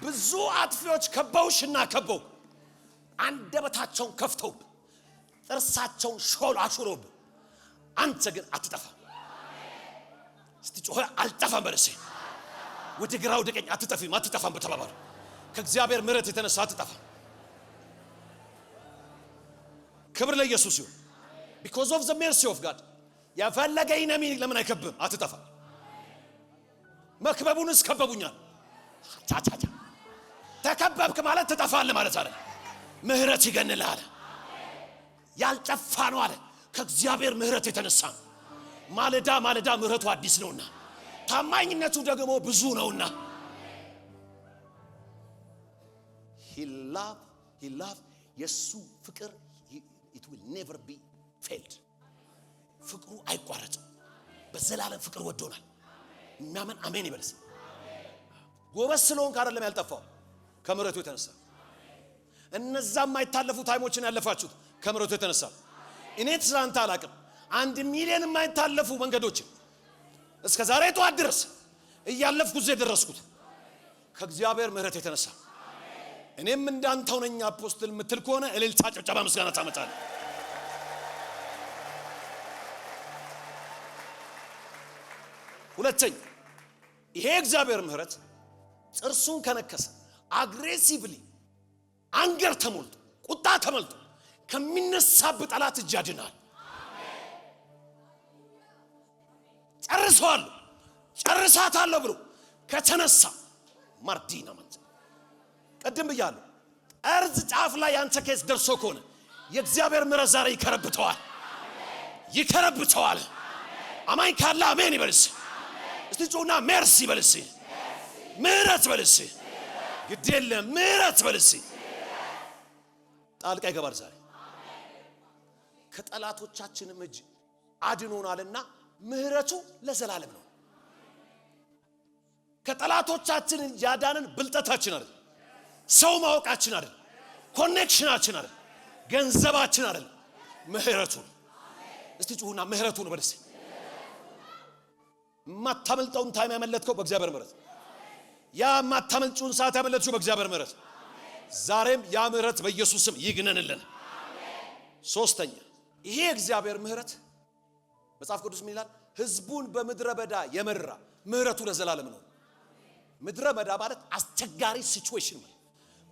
ብዙ አጥፊዎች ከበውሽና ከበው አንደበታቸውን ከፍተው ጥርሳቸውን ሾል አሹሮብ አንተ ግን አትጠፋም እስቲ ጮኸ አልጠፋም በለሴ ወደ ግራው ወደ ቀኝ አትጠፋም በተባባሉ ከእግዚአብሔር ምሕረት የተነሳ አትጠፋም ክብር ለኢየሱስ ይሁን because of the mercy of God ያፈለገ ኢነሚ ለምን አይከብም አትጠፋም መክበቡንስ ከበቡኛል ቻቻቻ ተከበብክ ማለት ትጠፋለህ ማለት አይደል ምሕረት ይገንልሃል ያልጠፋ ነው አለ ከእግዚአብሔር ምሕረት የተነሳ ማለዳ ማለዳ ምሕረቱ አዲስ ነውና ታማኝነቱ ደግሞ ብዙ ነውና he love የሱ ፍቅር it will never be failed ፍቅሩ አይቋረጥም በዘላለም ፍቅር ወዶናል እናመን አሜን ይበልስ ጎበዝ ስለሆንክ አይደለም ያልጠፋው ከምሕረቱ የተነሳ እነዛም የማይታለፉ ታይሞችን ያለፋችሁት ከምሕረቱ የተነሳ እኔ ትላንት አላቅም 1 ሚሊዮን የማይታለፉ መንገዶችን እስከ ዛሬ ጠዋት ድረስ እያለፍኩ እዚህ ደረስኩት ከእግዚአብሔር ምሕረት የተነሳ እኔም እንዳንተው ነኝ አፖስቶል ምትል ከሆነ እልልታ ጭብጨባ ምስጋና ታመጣለህ ሁለተኛ ይሄ እግዚአብሔር ምሕረት ጥርሱን ከነከሰ አግሬሲቭሊ አንገር ተሞልቶ ቁጣ ተሞልቶ ከሚነሳብ ጠላት እጅ ያድናል ጨርሳታለሁ ብሎ ከተነሳ ማርዲና ማለት ቀደም ብያለሁ እርዝ ጫፍ ላይ አንተ ከስ ደርሶ ከሆነ የእግዚአብሔር ምሕረት ዛሬ ይከረብተዋል አማኝ ካለ አሜን ይበልስ እስቲ ጩና ሜርሲ ይበልስ ምሕረት በልስ ግዴለ ምሕረት በልስ ጣልቃ ይገባል ዛሬ ከጠላቶቻችንም እጅ አድኖናልና ምሕረቱ ለዘላለም ነው ከጠላቶቻችን ያዳነን ብልጠታችን አይደል ሰው ማወቃችን አይደል ኮኔክሽናችን አይደል ገንዘባችን አይደል ምሕረቱ እስቲ ጩና ምሕረቱ ነው በልስ ማታመልጠውን ታይም ያመለጥከው በእግዚአብሔር ምሕረት ያ ማታመልጩን ሰዓት ያመለጥሽው በእግዚአብሔር ምሕረት ዛሬም ያ ምሕረት በኢየሱስም ይግነንልን ሶስተኛ ይሄ እግዚአብሔር ምሕረት መጽሐፍ ቅዱስ ምን ይላል ሕዝቡን በምድረ በዳ የመራ ምሕረቱ ለዘላለም ነው ምድረ በዳ ማለት አስቸጋሪ ሲቹዌሽን ነው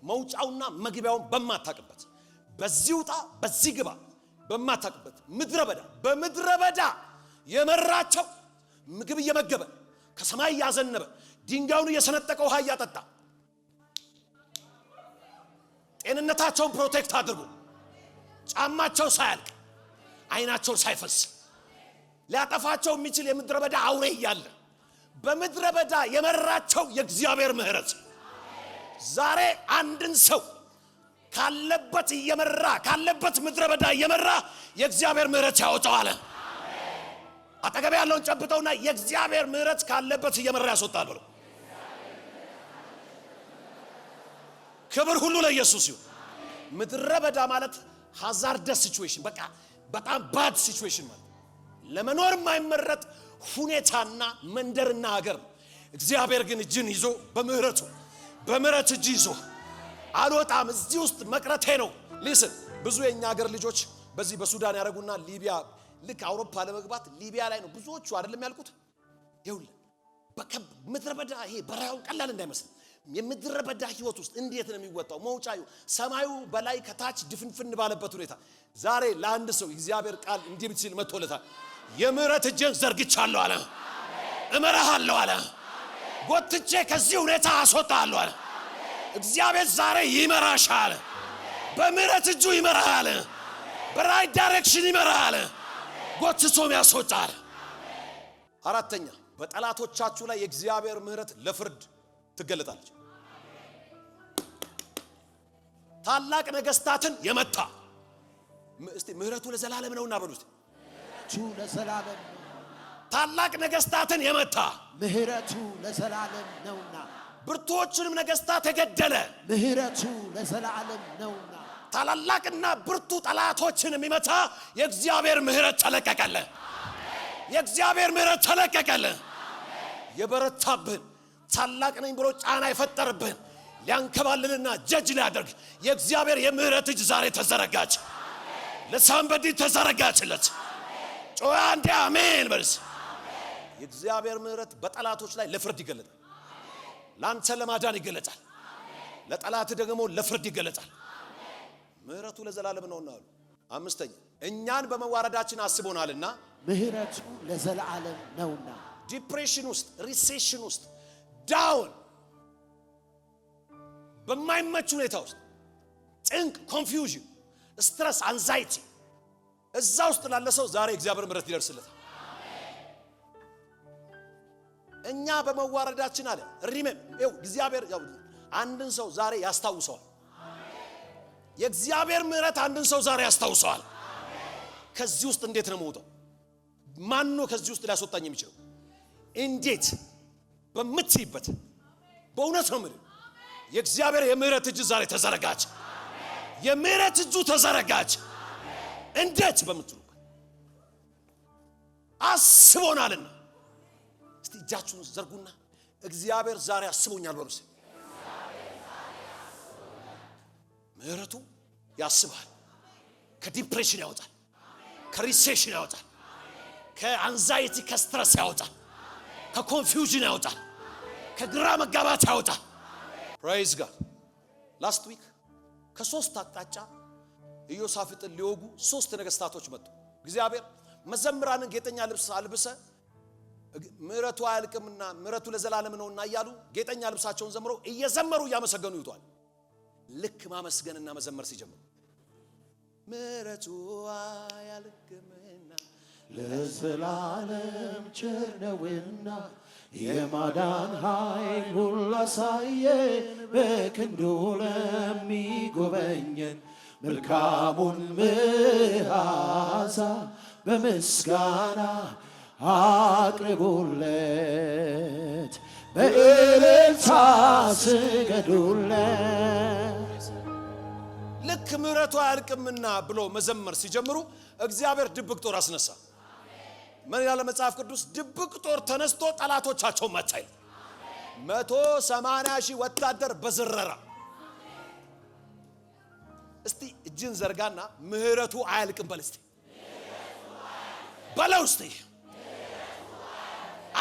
መውጫውና መግቢያውን በማታቀበት በዚህ ውጣ በዚህ ግባ በማታቀበት በምድረ በዳ የመራቸው ምግብ እየመገበ ከሰማይ ያዘነበ ድንጋዩን እየሰነጠቀ ውሃ እያጠጣ ጤንነታቸውን ፕሮቴክት አድርጎ ጫማቸው ሳያልቅ አይናቸው ሳይፈስ ሊያጠፋቸው የሚችል የምድረ በዳ አውሬ እያለ በምድረ በዳ የመራቸው የእግዚአብሔር ምሕረት ዛሬ አንድን ሰው ካለበት ምድረ በዳ እየመራ የእግዚአብሔር ምሕረት ያወጣዋል አጠገብ ያለውን ጨብጠውና የእግዚአብሔር ምሕረት ካለበት እየመራ ያስወጣል ብሎ ክብር ሁሉ ለኢየሱስ ይሁን ምድረ በዳ ማለት ሃዛርደስ ሲቹዌሽን በቃ በጣም ባድ ሲቹዌሽን ማለት ለመኖር የማይመረጥ ሁኔታና መንደርና ሀገር እግዚአብሔር ግን እጅን ይዞ በምሕረት እጅ ይዞ አልወጣም እዚህ ውስጥ መቅረቴ ነው ሊስን ብዙ የኛ ሀገር ልጆች በዚህ በሱዳን ያረጉና ሊቢያ ልክ አውሮፓ ለመግባት ሊቢያ ላይ ነው ብዙዎቹ አይደለም ያልኩት ይሁን በምድረ በዳ ይሄ በራው ቀላል እንዳይመስል የምድረ በዳ ህይወት ውስጥ እንዴት ነው የሚወጣው? መውጫዩ ሰማዩ በላይ ከታች ድፍንፍን ባለበት ሁኔታ ዛሬ ለአንድ ሰው እግዚአብሔር ቃል እንዲህ ሲል መጥቶለታል። የምህረት እጄን ዘርግቻለሁ አለ። እመራሃለሁ አለ። ጎትቼ ከዚህ ሁኔታ አስወጣለሁ አለ። እግዚአብሔር ዛሬ ይመራሻል። በምህረት እጁ ይመራሃል። በራይት ዳይሬክሽን ይመራሃል። ጎትቶም ያስወጣል። አራተኛ በጠላቶቻችሁ ላይ የእግዚአብሔር ምህረት ለፍርድ ትገለጣለች። ታላቅ ነገስታትን የመታ እስቲ ምህረቱ ለዘላለም ነውና በሉት። ምህረቱ ለዘላለም ነው። ታላቅ ነገስታትን የመታ ምህረቱ ለዘላለም ነውና። ብርቱዎችንም ነገስታት የገደለ ምህረቱ ለዘላለም ነውና። ታላላቅና ብርቱ ጠላቶችን የሚመታ የእግዚአብሔር ምህረት ተለቀቀለ። የእግዚአብሔር ምህረት ተለቀቀለ። የበረታብህን ታላቅ ነኝ ብሎ ጫና የፈጠረብህን ሊያንከባልልና ጀጅ ሊያደርግ የእግዚአብሔር የምህረት እጅ ዛሬ ተዘረጋች። ለሳምበዲ ተዘረጋችለት። ጮያ እንደ አሜን በርስ። የእግዚአብሔር ምህረት በጠላቶች ላይ ለፍርድ ይገለጣል። ላንተ ለማዳን ይገለጣል። ለጠላት ደግሞ ለፍርድ ይገለጣል። ምህረቱ ለዘላለም ነውና አሉ። አምስተኛ እኛን በመዋረዳችን አስቦናልና ምህረቱ ለዘላለም ነውና። ዲፕሬሽን ውስጥ ሪሴሽን ውስጥ ዳውን በማይመች ሁኔታ ውስጥ ጭንቅ፣ ኮንፊውዥን፣ ስትረስ፣ አንዛይቲ እዛ ውስጥ ላለ ሰው ዛሬ እግዚአብሔር ምህረት ይደርስለታል። እኛ በመዋረዳችን አለ እግዚአብሔር አንድን ሰው ዛሬ ያስታውሰዋል። የእግዚአብሔር ምህረት አንድን ሰው ዛሬ ያስታውሰዋል። ከዚህ ውስጥ እንዴት ነው የምወጣው? ማን ነው ከዚህ ውስጥ ሊያስወጣኝ የሚችለው? እንዴት በምትይበት በእውነት ነው ማለት የእግዚአብሔር የምህረት እጅ ዛሬ ተዘረጋች። የምህረት እጁ ተዘረጋች። እንዴት በምትሉበት አስቦናልና እስቲ እጃችሁን ዘርጉና እግዚአብሔር ዛሬ አስቦኛል በሉስ። ምህረቱ ያስባል። ከዲፕሬሽን ያወጣል። ከሪሴሽን ያወጣል። ከአንዛይቲ ከስትረስ ያወጣል። ከኮንፊውዥን ያወጣል። ከግራ መጋባት ያወጣል። ፕሬዝ ጋድ። ላስት ዊክ ከሶስት አቅጣጫ ኢዮሳፍጥን ሊወጉ ሶስት ነገስታቶች መጡ። እግዚአብሔር መዘምራንን ጌጠኛ ልብስ አልብሰ ምህረቱ አያልቅምና ምህረቱ ለዘላለም ነውና እያሉ ጌጠኛ ልብሳቸውን ዘምረው እየዘመሩ እያመሰገኑ ይቷል። ልክ ማመስገንና መዘመር ሲጀምሩ ምህረቱ አያልቅምና ለዘላለም ቸር ነውና የማዳን ኃይል ሁሉ አሳየን በክንዱ ለሚጎበኘን መልካሙን መዓዛ በምስጋና አቅርቡለት በእልልታ ስገዱለት። ልክ ምህረቱ አያልቅምና ብሎ መዘመር ሲጀምሩ እግዚአብሔር ድብቅ ጦር አስነሳ። ምን ያለ መጽሐፍ ቅዱስ ድብቅ ጦር ተነስቶ ጠላቶቻቸው መታ። 180,000 ወታደር በዝረራ እስቲ እጅን ዘርጋና ምህረቱ አያልቅም በል እስቲ በለው እስቲ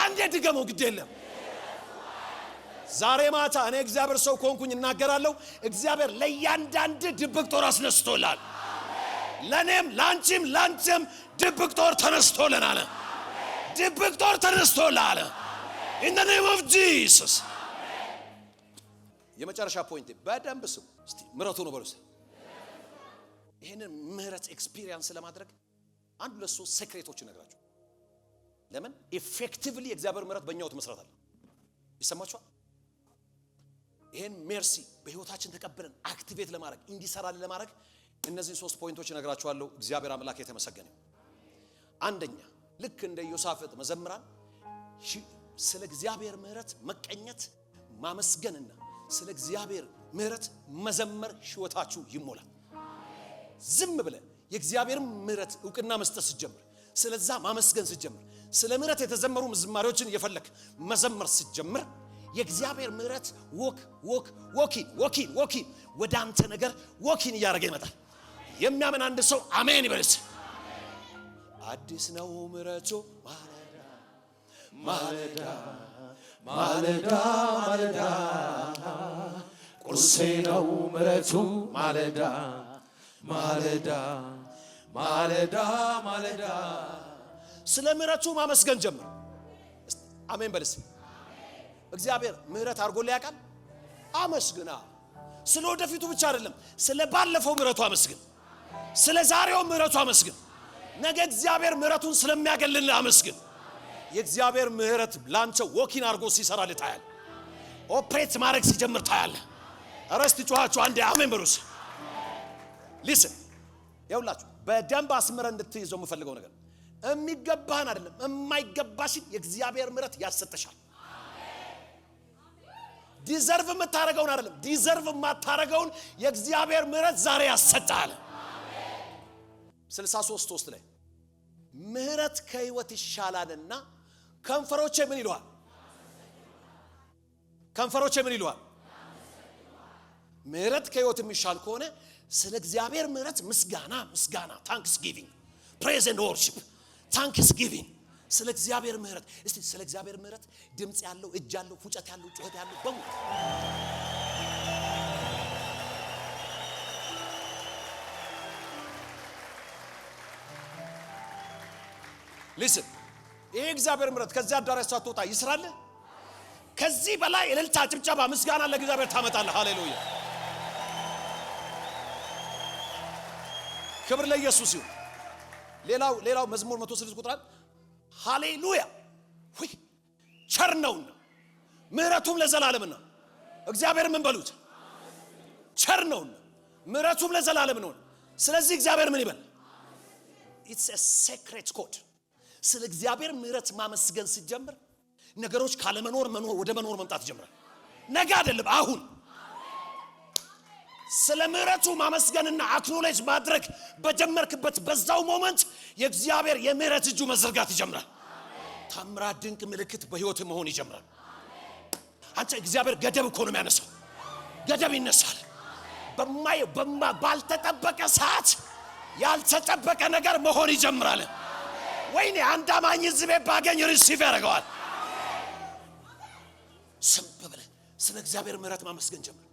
አንዴ ድገመው ግድ የለም። ዛሬ ማታ እኔ እግዚአብሔር ሰው ኮንኩኝ እናገራለሁ። እግዚአብሔር ለእያንዳንድ ድብቅ ጦር አስነስቶላል። ለኔም ላንቺም ላንተም ድብቅ ጦር ተነስቶልናል። ድብቅ ጦር ተነስቶላል። in the name of Jesus። የመጨረሻ ፖይንት በደንብ ስሙ እስቲ ምህረቱ ነው በሉ እስቲ። ይሄንን ምህረት ኤክስፒሪየንስ ለማድረግ አንድ ለሶ ሴክሬቶች እነግራችሁ። ለምን ኢፌክቲቭሊ እግዚአብሔር ምህረት በእኛው መስራት አለ። ይሰማችኋል? ይሄን ሜርሲ በህይወታችን ተቀበለን አክቲቬት ለማድረግ እንዲሰራልን ለማድረግ እነዚህ ሶስት ፖይንቶች እነግራችኋለሁ። እግዚአብሔር አምላክ የተመሰገነ። አንደኛ ልክ እንደ ኢዮሳፍጥ መዘምራን ስለ እግዚአብሔር ምህረት መቀኘት ማመስገንና ስለ እግዚአብሔር ምህረት መዘመር ህይወታችሁ ይሞላል። ዝም ብለን የእግዚአብሔር ምህረት ዕውቅና መስጠት ሲጀምር ስለዛ ማመስገን ሲጀምር ስለ ምህረት የተዘመሩ ዝማሬዎችን እየፈለክ መዘመር ሲጀምር የእግዚአብሔር ምህረት ወኪን ወደ አንተ ነገር ወኪን እያደረገ ይመጣል። የሚያምን አንድ ሰው አሜን ይበልስ። አዲስ ነው ምህረቱ ማለዳ ማለዳ ማለዳ ቁርሴ ነው ምሕረቱ ማለዳ ማለዳ ማለዳ ማለዳ። ስለ ምሕረቱ ማመስገን ጀምር። አሜን በልስ። እግዚአብሔር ምሕረት አድርጎልህ ያውቃል? አመስግና። ስለ ወደፊቱ ብቻ አይደለም፣ ስለ ባለፈው ምሕረቱ አመስግን። ስለ ዛሬው ምሕረቱ አመስግን። ነገ እግዚአብሔር ምሕረቱን ስለሚያገልልህ አመስግን። የእግዚአብሔር ምሕረት ላንተ ወኪን አድርጎ ሲሰራልህ ታያለህ። ኦፕሬት ማድረግ ሲጀምር ታያለህ። አረስቲ ጮኻችሁ አንዴ አሜን በሉስ። ሊስን ይኸውላችሁ፣ በደንብ አስምረህ እንድትይዘው የምፈልገው ነገር የሚገባህን አይደለም የማይገባሽን የእግዚአብሔር ምሕረት ያሰጠሻል። ዲዘርቭ የምታረገውን አይደለም ዲዘርቭ የማታረገውን የእግዚአብሔር ምሕረት ዛሬ ያሰጣል። 63:3 ላይ ምሕረት ከሕይወት ይሻላልና ከንፈሮቼ ምን ይሉሃል? ከንፈሮቼ ምን ይሉሃል? ምሕረት ከሕይወት የሚሻል ከሆነ ስለ እግዚአብሔር ምሕረት ምስጋና ምስጋና ታንክስ ጊቪንግ ፕሬዝ ኤንድ ወርሺፕ ታንክስ ጊቪንግ ስለ እግዚአብሔር ምሕረት እስቲ ስለ እግዚአብሔር ምሕረት ድምጽ ያለው እጅ ያለው ፉጨት ያለው ጩኸት ያለው በሙሉ ሊስን ይሄ እግዚአብሔር ምሕረት ከዚህ አዳራሽ ሳትወጣ ይስራል። ከዚህ በላይ እልልታ ጭብጨባ ምስጋና ለእግዚአብሔር ታመጣለህ። ሃሌሉያ ክብር ለኢየሱስ ይሁን። ሌላው መዝሙር 106 ቁጥር ሃሌሉያ ወይ ቸር ነውና ምሕረቱም ለዘላለም ነው። እግዚአብሔር ምን በሉት? ቸር ነውና ምሕረቱም ለዘላለም ነው። ስለዚህ እግዚአብሔር ምን ይበል? ኢትስ አ ሴክሬት ኮድ። ስለ እግዚአብሔር ምሕረት ማመስገን ሲጀምር ነገሮች ካለመኖር መኖር ወደ መኖር መምጣት ይጀምራል። ነገ አይደለም አሁን። ስለ ምሕረቱ ማመስገንና አክኖሌጅ ማድረግ በጀመርክበት በዛው ሞመንት የእግዚአብሔር የምሕረት እጁ መዘርጋት ይጀምራል። ታምራት ድንቅ ምልክት በህይወት መሆን ይጀምራል። አንተ እግዚአብሔር ገደብ እኮ ነው የሚያነሳው። ገደብ ይነሳል። ባልተጠበቀ ሰዓት ያልተጠበቀ ነገር መሆን ይጀምራል። ወይኔ አንድ አማኝ ዝቤ ባገኝ ሪሲቭ ያደርገዋል። ስም በበለ ስለ እግዚአብሔር ምሕረት ማመስገን ጀምር።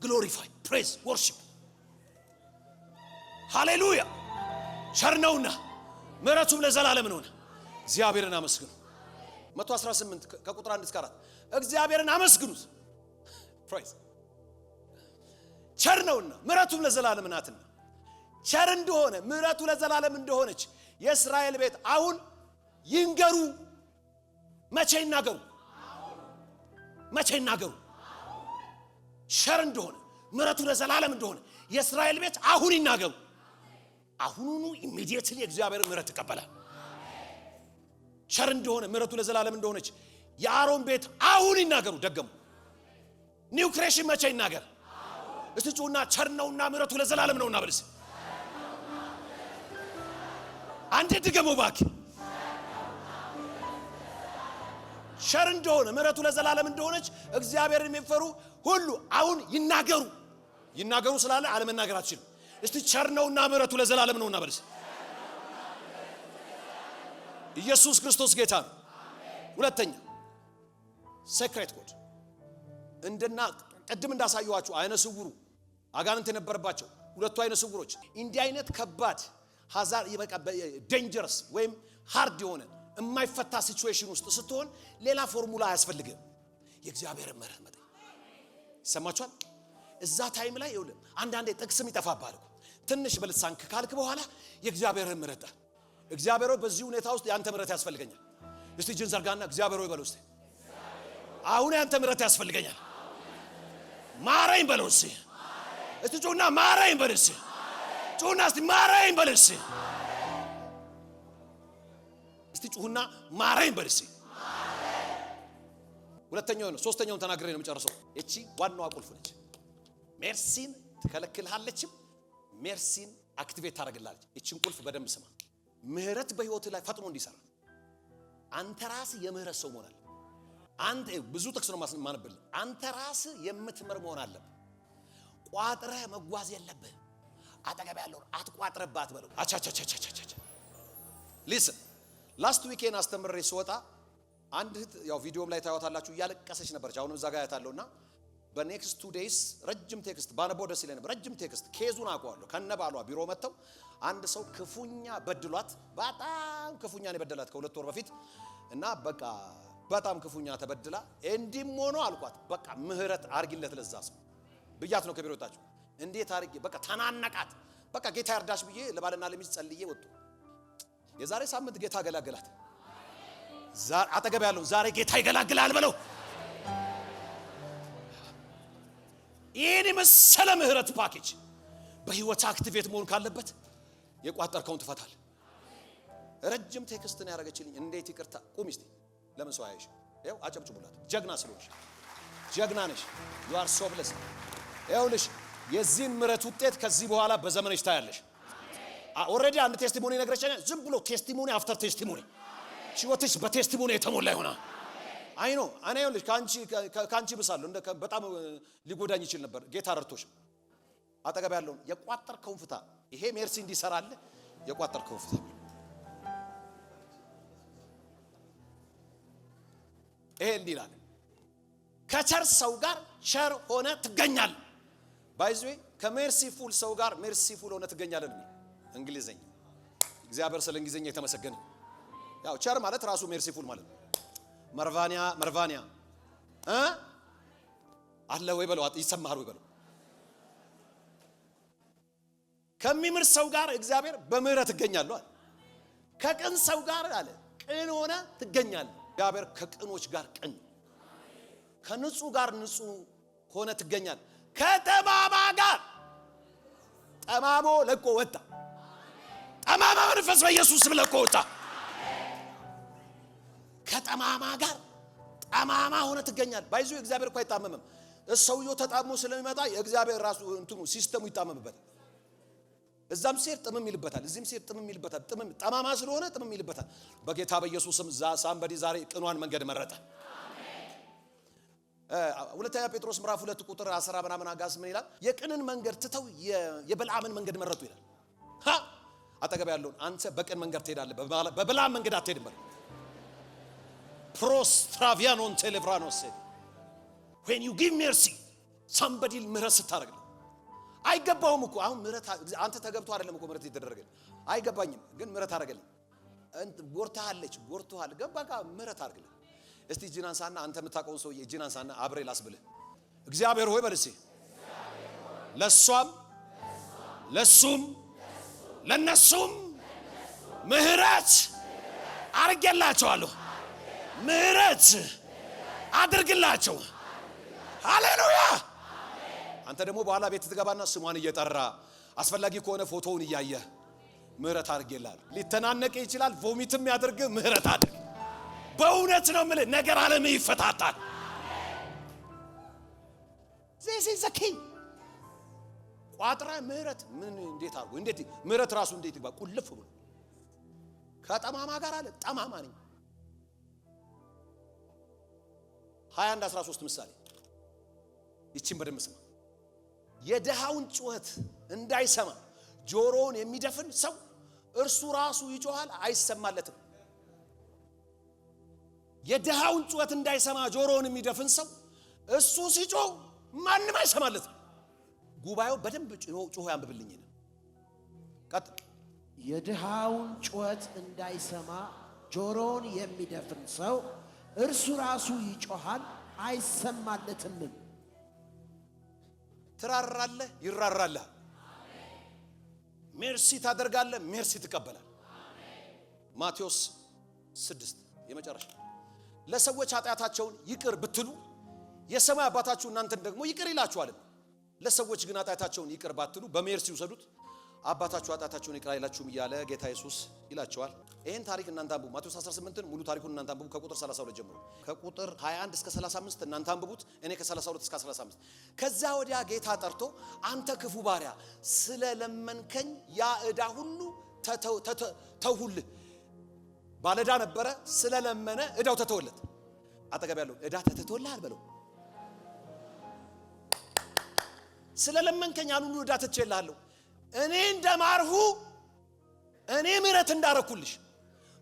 ግሎሪፋይ ፕሬዝ ወርሺፕ ሃሌሉያ ቸር ነውና ምሕረቱም ለዘላለም ነውና እግዚአብሔርን አመስግኑ። 118 ከቁጥር 1 እስከ 4 እግዚአብሔርን አመስግኑት። ፕሬዝ ቸር ነውና ምሕረቱም ለዘላለም ናትና ቸር እንደሆነ ምሕረቱ ለዘላለም እንደሆነች የእስራኤል ቤት አሁን ይንገሩ። መቼ ይናገሩ? መቼ ይናገሩ? ቸር እንደሆነ ምሕረቱ ለዘላለም እንደሆነ የእስራኤል ቤት አሁን ይናገሩ። አሁኑኑ ኢሚዲየትሊ እግዚአብሔር ምሕረት ተቀበላል። ቸር እንደሆነ ምሕረቱ ለዘላለም እንደሆነች የአሮን ቤት አሁን ይናገሩ። ደገሙ። ኒው ክሬሽን መቼ ይናገር? እስቲ ጩና ቸር ነውና ምሕረቱ ለዘላለም ነውና በልስ አንዴ ድገሙ ባክ። ቸር እንደሆነ ምሕረቱ ለዘላለም እንደሆነች እግዚአብሔርን የሚፈሩ ሁሉ አሁን ይናገሩ። ይናገሩ ስላለ አለመናገር አትችልም። እስቲ ቸር ነውና ምሕረቱ ለዘላለም ነውና በልስ ኢየሱስ ክርስቶስ ጌታ ነው። ሁለተኛ ሴክሬት ኮድ እንደና ቀድም እንዳሳየዋችሁ አይነ ስውሩ አጋንንት የነበረባቸው ሁለቱ አይነ ስውሮች እንዲህ አይነት ከባድ ሀዛር ይበቃ ዴንጀረስ ወይም ሃርድ የሆነ የማይፈታ ሲቹዌሽን ውስጥ ስትሆን ሌላ ፎርሙላ አያስፈልግም። የእግዚአብሔር ምሕረት መጣ። ሰማችኋል? እዛ ታይም ላይ ይውል አንዳንዴ ጥቅስም ይጠፋባል። ትንሽ በልሳን ካልክ በኋላ የእግዚአብሔር ምሕረት እግዚአብሔር በዚህ ሁኔታ ውስጥ ያንተ ምሕረት ያስፈልገኛል። እስቲ ጅን ዘርጋና እግዚአብሔር ሆይ በለው እስቲ አሁን ያንተ ምሕረት ያስፈልገኛል። ማረኝ በለው እስቲ እስቲ ጩና ማረኝ በለው እስቲ ጩና እስቲ ማረኝ በለው እስቲ እስቲ ጩና ማረኝ በለው እስቲ ሁለተኛው ነው። ሶስተኛውን ተናግሬ ነው የምጨርሰው። እቺ ዋናዋ ቁልፍ ነች። ሜርሲን ትከለክልሃለችም ሜርሲን አክቲቬት ታደርግልሃለች። እቺን ቁልፍ በደንብ ስማ። ምሕረት በህይወት ላይ ፈጥኖ እንዲሰራ አንተ ራስህ የምህረት ሰው መሆን አለ። አንተ ብዙ ጥቅስ ነው ማነብል። አንተ ራስህ የምትምር መሆን አለ። ቋጥረህ መጓዝ የለብህ። አጠገብ ያለው አትቋጥረባት በለው። አቻቻቻቻቻቻ ሊስን ላስት ዊኬን አስተምሬ ስወጣ አንድ እህት ያው ቪዲዮም ላይ ታዩታላችሁ እያለቀሰች ነበርች። አሁንም እዛ ጋር ያታለውና በኔክስት 2 days ረጅም ቴክስት ባነበው ደስ ይለኝ ነበር። ረጅም ቴክስት ኬዙን አውቀዋለሁ። ከነባሏ ቢሮ መጥተው አንድ ሰው ክፉኛ በድሏት፣ በጣም ክፉኛ ነው በደላት ከ2 ወር በፊት እና በቃ በጣም ክፉኛ ተበድላ እንዲም ሆኖ አልኳት በቃ ምህረት አርጊለት ለዛ ሰው ብያት ነው ከቢሮ ወጣችሁ። እንዴት አርጊ በቃ ተናነቃት። በቃ ጌታ ያርዳሽ ብዬ ለባልና ለሚስት ጸልዬ ወጡ። የዛሬ ሳምንት ጌታ ገላገላት። አጠገብ ያለው ዛሬ ጌታ ይገላግላል በለው። ይሄን መሰለ ምህረት ፓኬጅ በህይወት አክቲቬት መሆን ካለበት የቋጠርከውን ትፈታል። ረጅም ቴክስት ነው ያረጋችልኝ። እንዴት ይቅርታ ቁም እስቲ ለምን ሰው አይሽ? ይኸው አጨብጭቡላት። ጀግና ስለሆንሽ ጀግና ነሽ። you are so blessed። ይኸውልሽ የዚህን ምህረት ውጤት ከዚህ በኋላ በዘመንሽ ታያለሽ። ኦሬዲ አንድ ቴስቲሞኒ ነገረችኝ። ዝም ብሎ ቴስቲሞኒ አፍተር ቴስቲሞኒ ህይወትሽ በቴስቲሞኒ የተሞላ ይሆናል። አይ ኖ እኔ ይኸውልሽ ካንቺ ብሳለሁ እንደ በጣም ሊጎዳኝ ይችል ነበር። ጌታ ረድቶሽ አጠገብ ያለውን የቋጠርከውን ፍታ። ይሄ ሜርሲ እንዲሰራል የቋጠርከውን ፍታ። ይሄ እንዲህ ይላል ከቸር ሰው ጋር ቸር ሆነ ትገኛል። ባይዘዌ ከሜርሲፉል ሰው ጋር ሜርሲፉል ሆነ ትገኛለህ። እንግሊዘኛ እግዚአብሔር ስለ እንግሊዘኛ የተመሰገነ። ያው ቸር ማለት ራሱ ሜርሲፉል ማለት ነው። መርቫኒያ አለ ወይ በለው፣ ይሰማሃል ወይ በለው። ከሚምር ሰው ጋር እግዚአብሔር በምህረት ትገኛለህ አለ። ከቅን ሰው ጋር አለ ቅን ሆነ ትገኛለህ። እግዚአብሔር ከቅኖች ጋር ቅን፣ ከንጹህ ጋር ንጹህ ሆነ ትገኛለህ። ከጠማማ ጋር ጠማሞ ለቆ ወጣ። ጠማማ መንፈስ በኢየሱስ ስም ለቆ ወጣ። ከጠማማ ጋር ጠማማ ሆነ ትገኛለህ። ባይዙ እግዚአብሔር እኮ አይጣመምም። ሰውየው ተጣሞ ስለሚመጣ የእግዚአብሔር ራሱ እንትኑ ሲስተሙ ይጣመምበታል። እዛም ሲር ጥምም ይልበታል፣ እዚህም ሲር ጥምም ይልበታል። ጥምም ጠማማ ስለሆነ ጥምም ይልበታል። በጌታ በኢየሱስም ሳምበዲ ዛሬ ቅኗን መንገድ መረጠ። ሁለተኛ ጴጥሮስ ምዕራፍ 2 ቁጥር 10 ምናምን አጋስ ምን ይላል? የቅንን መንገድ ትተው የበልዓምን መንገድ መረጡ ይላል። አጠገብ ያለውን አንተ በቅን መንገድ ትሄዳለህ፣ በበልዓም መንገድ አትሄድም በለው። ፕሮስትራቪያኖን ቴሌቭራኖስ when you give mercy somebody ምህረት ስታደርግ አይገባውም እኮ አሁን ምህረት አንተ ተገብቶ አይደለም እኮ ምህረት ይደረጋል። አይገባኝም ግን ምህረት አደረገልኝ። ጎርታለች ገባካ ምህረት አድርግልኝ። እስቲ ጂናንሳና አንተ የምታውቀውን ሰው ጂናንሳና አብሬ ላስብልህ። እግዚአብሔር ሆይ በልሲ ለሷም ለሱም ለነሱም ምህረት አድርጌላቸዋለሁ። ምህረት አድርግላቸው። ሃሌሉያ። አንተ ደግሞ በኋላ ቤት ትገባና ስሟን እየጠራ አስፈላጊ ከሆነ ፎቶውን እያየ ምህረት አድርጌላል። ሊተናነቅ ይችላል፣ ቮሚትም ያድርግ፣ ምህረት አድርግ። በእውነት ነው የምልህ ነገር ዓለም ይፈታታል። this is the key። ቋጥራ ምህረት ምን እንዴት አድርጎ እንዴት ምህረት ራሱ እንዴት ይባ ቁልፍ ብሎ ከጠማማ ጋር አለ ጠማማ ነኝ። 21:13 ምሳሌ ይቺን በደንብ ስማ። የደሃውን ጩኸት እንዳይሰማ ጆሮውን የሚደፍን ሰው እርሱ ራሱ ይጮሃል አይሰማለትም። የደሃውን ጩኸት እንዳይሰማ ጆሮውን የሚደፍን ሰው እሱ ሲጮህ ማንም አይሰማለትም። ጉባኤው በደንብ ጮህ ያንብብልኝ ነው። ቀጥል። የደሃውን ጩኸት እንዳይሰማ ጆሮውን የሚደፍን ሰው እርሱ ራሱ ይጮሃል አይሰማለትም። ትራራለህ፣ ይራራልህ። ሜርሲ ታደርጋለህ፣ ሜርሲ ትቀበላለህ። ማቴዎስ 6 የመጨረሻ ለሰዎች ኃጢአታቸውን ይቅር ብትሉ የሰማይ አባታችሁ እናንተን ደግሞ ይቅር ይላችኋል። ለሰዎች ግን ኃጢአታቸውን ይቅር ባትሉ በሜርሲ ውሰዱት አባታችሁ ኃጢአታቸውን ይቅር አይላችሁም እያለ ጌታ ኢየሱስ ይላቸዋል። ይሄን ታሪክ እናንተ አንብቡ። ማቴዎስ 18ን ሙሉ ታሪኩን እናንተ አንብቡ ከቁጥር 32 ጀምሮ። ከቁጥር 21 እስከ 35 እናንተ አንብቡት፣ እኔ ከ32 እስከ 15። ከዛ ወዲያ ጌታ ጠርቶ አንተ ክፉ ባሪያ ስለለመንከኝ ያ ዕዳ ሁሉ ተውሁልህ። ባለዕዳ ነበረ፣ ስለለመነ ዕዳው ተተወለት። አጠገብ ያለው ዕዳ ተተወልሃል በለው። ስለለመንከኝ ያን ሁሉ ዕዳ ትቼልሃለሁ። እኔ እንደማርሁ እኔ ምህረት እንዳረኩልሽ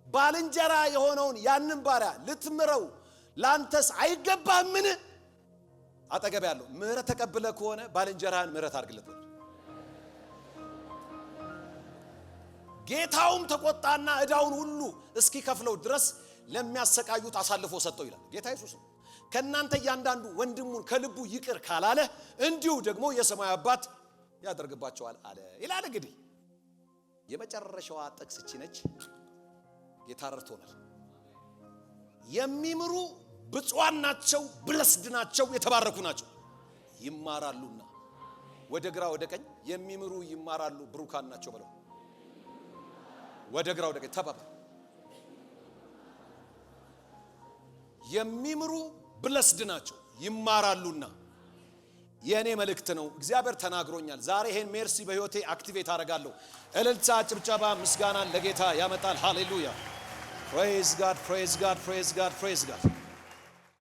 ባልንጀራ የሆነውን ያንን ባሪያ ልትምረው ላንተስ አይገባምን? አጠገብ ያለው ምህረት ተቀብለ ከሆነ ባልንጀራህን ምህረት አድርግለት። ጌታውም ተቆጣና ዕዳውን ሁሉ እስኪ ከፍለው ድረስ ለሚያሰቃዩት አሳልፎ ሰጠው ይላል ጌታ ኢየሱስ። ከናንተ እያንዳንዱ ወንድሙን ከልቡ ይቅር ካላለ እንዲሁ ደግሞ የሰማይ አባት ያደርግባቸዋል አለ ይላል። እንግዲህ የመጨረሻዋ ጥቅስ እቺ ነች። ጌታ ረድቶናል። የሚምሩ ብፁዓን ናቸው፣ ብለስድ ናቸው፣ የተባረኩ ናቸው ይማራሉና። ወደ ግራ ወደ ቀኝ የሚምሩ ይማራሉ ብሩካን ናቸው ብለው ወደ ግራ ወደ ቀኝ ተባባል። የሚምሩ ብለስድ ናቸው ይማራሉና። የኔ መልእክት ነው። እግዚአብሔር ተናግሮኛል። ዛሬ ይሄን ሜርሲ በህይወቴ አክቲቬት አደርጋለሁ። እልልታ፣ ጭብጨባ፣ ምስጋና ለጌታ ያመጣል። ሃሌሉያ! ፕሬዝ ጋድ፣ ፕሬዝ ጋድ፣ ፕሬዝ ጋድ፣ ፕሬዝ ጋድ።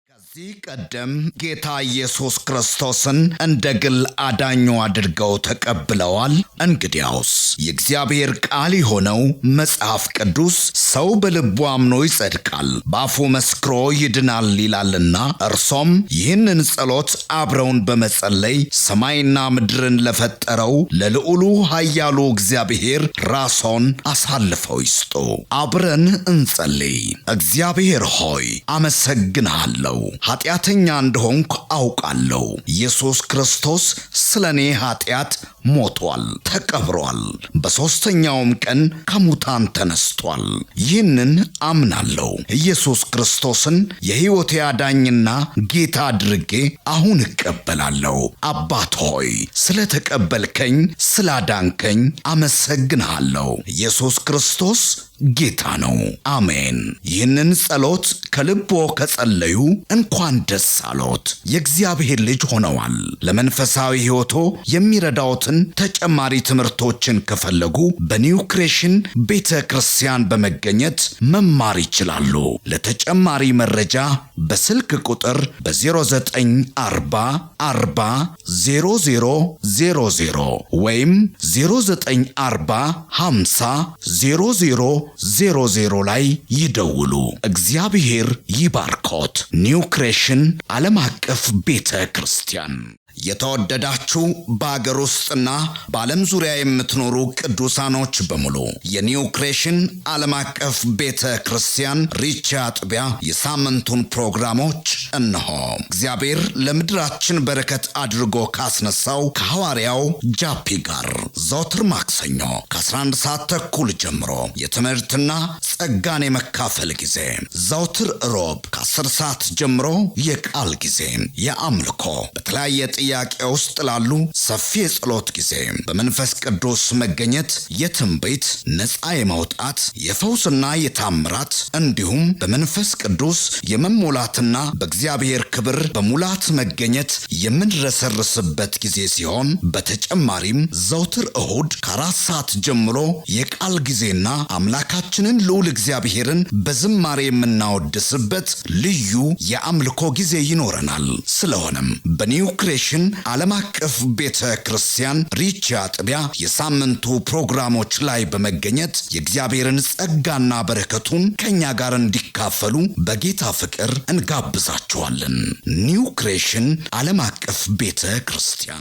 ከዚህ ቀደም ጌታ ኢየሱስ ክርስቶስን እንደ ግል አዳኙ አድርገው ተቀብለዋል? እንግዲያውስ የእግዚአብሔር ቃል የሆነው መጽሐፍ ቅዱስ ሰው በልቡ አምኖ ይጸድቃል፣ በአፉ መስክሮ ይድናል ይላልና እርሶም ይህንን ጸሎት አብረውን በመጸለይ ሰማይና ምድርን ለፈጠረው ለልዑሉ ኃያሉ እግዚአብሔር ራስዎን አሳልፈው ይስጡ። አብረን እንጸልይ። እግዚአብሔር ሆይ አመሰግንሃለሁ። ኃጢአተኛ እንደሆንኩ አውቃለሁ። ኢየሱስ ክርስቶስ ስለኔ ኃጢአት ሞቷል፣ ተቀብሯል፣ በሦስተኛውም ቀን ከሙታን ተነስቷል። ይህንን አምናለሁ። ኢየሱስ ክርስቶስን የሕይወቴ አዳኝና ጌታ አድርጌ አሁን እቀበላለሁ። አባት ሆይ ስለተቀበልከኝ፣ ስላዳንከኝ አመሰግንሃለሁ። ኢየሱስ ክርስቶስ ጌታ ነው። አሜን። ይህንን ጸሎት ከልቦ ከጸለዩ እንኳን ደስ አሎት፣ የእግዚአብሔር ልጅ ሆነዋል። ለመንፈሳዊ ሕይወቶ የሚረዳዎትን ተጨማሪ ትምህርቶችን ከፈለጉ በኒው ክሬሽን ቤተ ክርስቲያን በመገኘት መማር ይችላሉ። ለተጨማሪ መረጃ በስልክ ቁጥር በ0940 40 0000 ወይም 0940 50 0000 ላይ ይደውሉ። እግዚአብሔር ይባርኮት። ኒው ክሬሽን ዓለም አቀፍ ቤተ ክርስቲያን። የተወደዳችሁ በአገር ውስጥና በዓለም ዙሪያ የምትኖሩ ቅዱሳኖች በሙሉ የኒው ክሬሽን ዓለም አቀፍ ቤተ ክርስቲያን ሪቻ አጥቢያ የሳምንቱን ፕሮግራሞች እነሆ። እግዚአብሔር ለምድራችን በረከት አድርጎ ካስነሳው ከሐዋርያው ጃፒ ጋር ዘወትር ማክሰኞ ከ11 ሰዓት ተኩል ጀምሮ የትምህርትና ጸጋን የመካፈል ጊዜ፣ ዘወትር ሮብ ከ10 ሰዓት ጀምሮ የቃል ጊዜ፣ የአምልኮ በተለያየ ጥያቄ ውስጥ ላሉ ሰፊ የጸሎት ጊዜ፣ በመንፈስ ቅዱስ መገኘት የትንቢት ነፃ የማውጣት የፈውስና የታምራት እንዲሁም በመንፈስ ቅዱስ የመሞላትና በእግዚአብሔር ክብር በሙላት መገኘት የምንረሰርስበት ጊዜ ሲሆን በተጨማሪም ዘውትር እሁድ ከ4 ሰዓት ጀምሮ የቃል ጊዜና አምላካችንን ልዑል እግዚአብሔርን በዝማሬ የምናወድስበት ልዩ የአምልኮ ጊዜ ይኖረናል። ስለሆነም በኒው ክሬሽን ዓለም አቀፍ ቤተ ክርስቲያን ሪቻ አጥቢያ የሳምንቱ ፕሮግራሞች ላይ በመገኘት የእግዚአብሔርን ጸጋና በረከቱን ከኛ ጋር እንዲካፈሉ በጌታ ፍቅር እንጋብዛችኋለን። ኒው ክሬሽን ዓለም አቀፍ ቤተ ክርስቲያን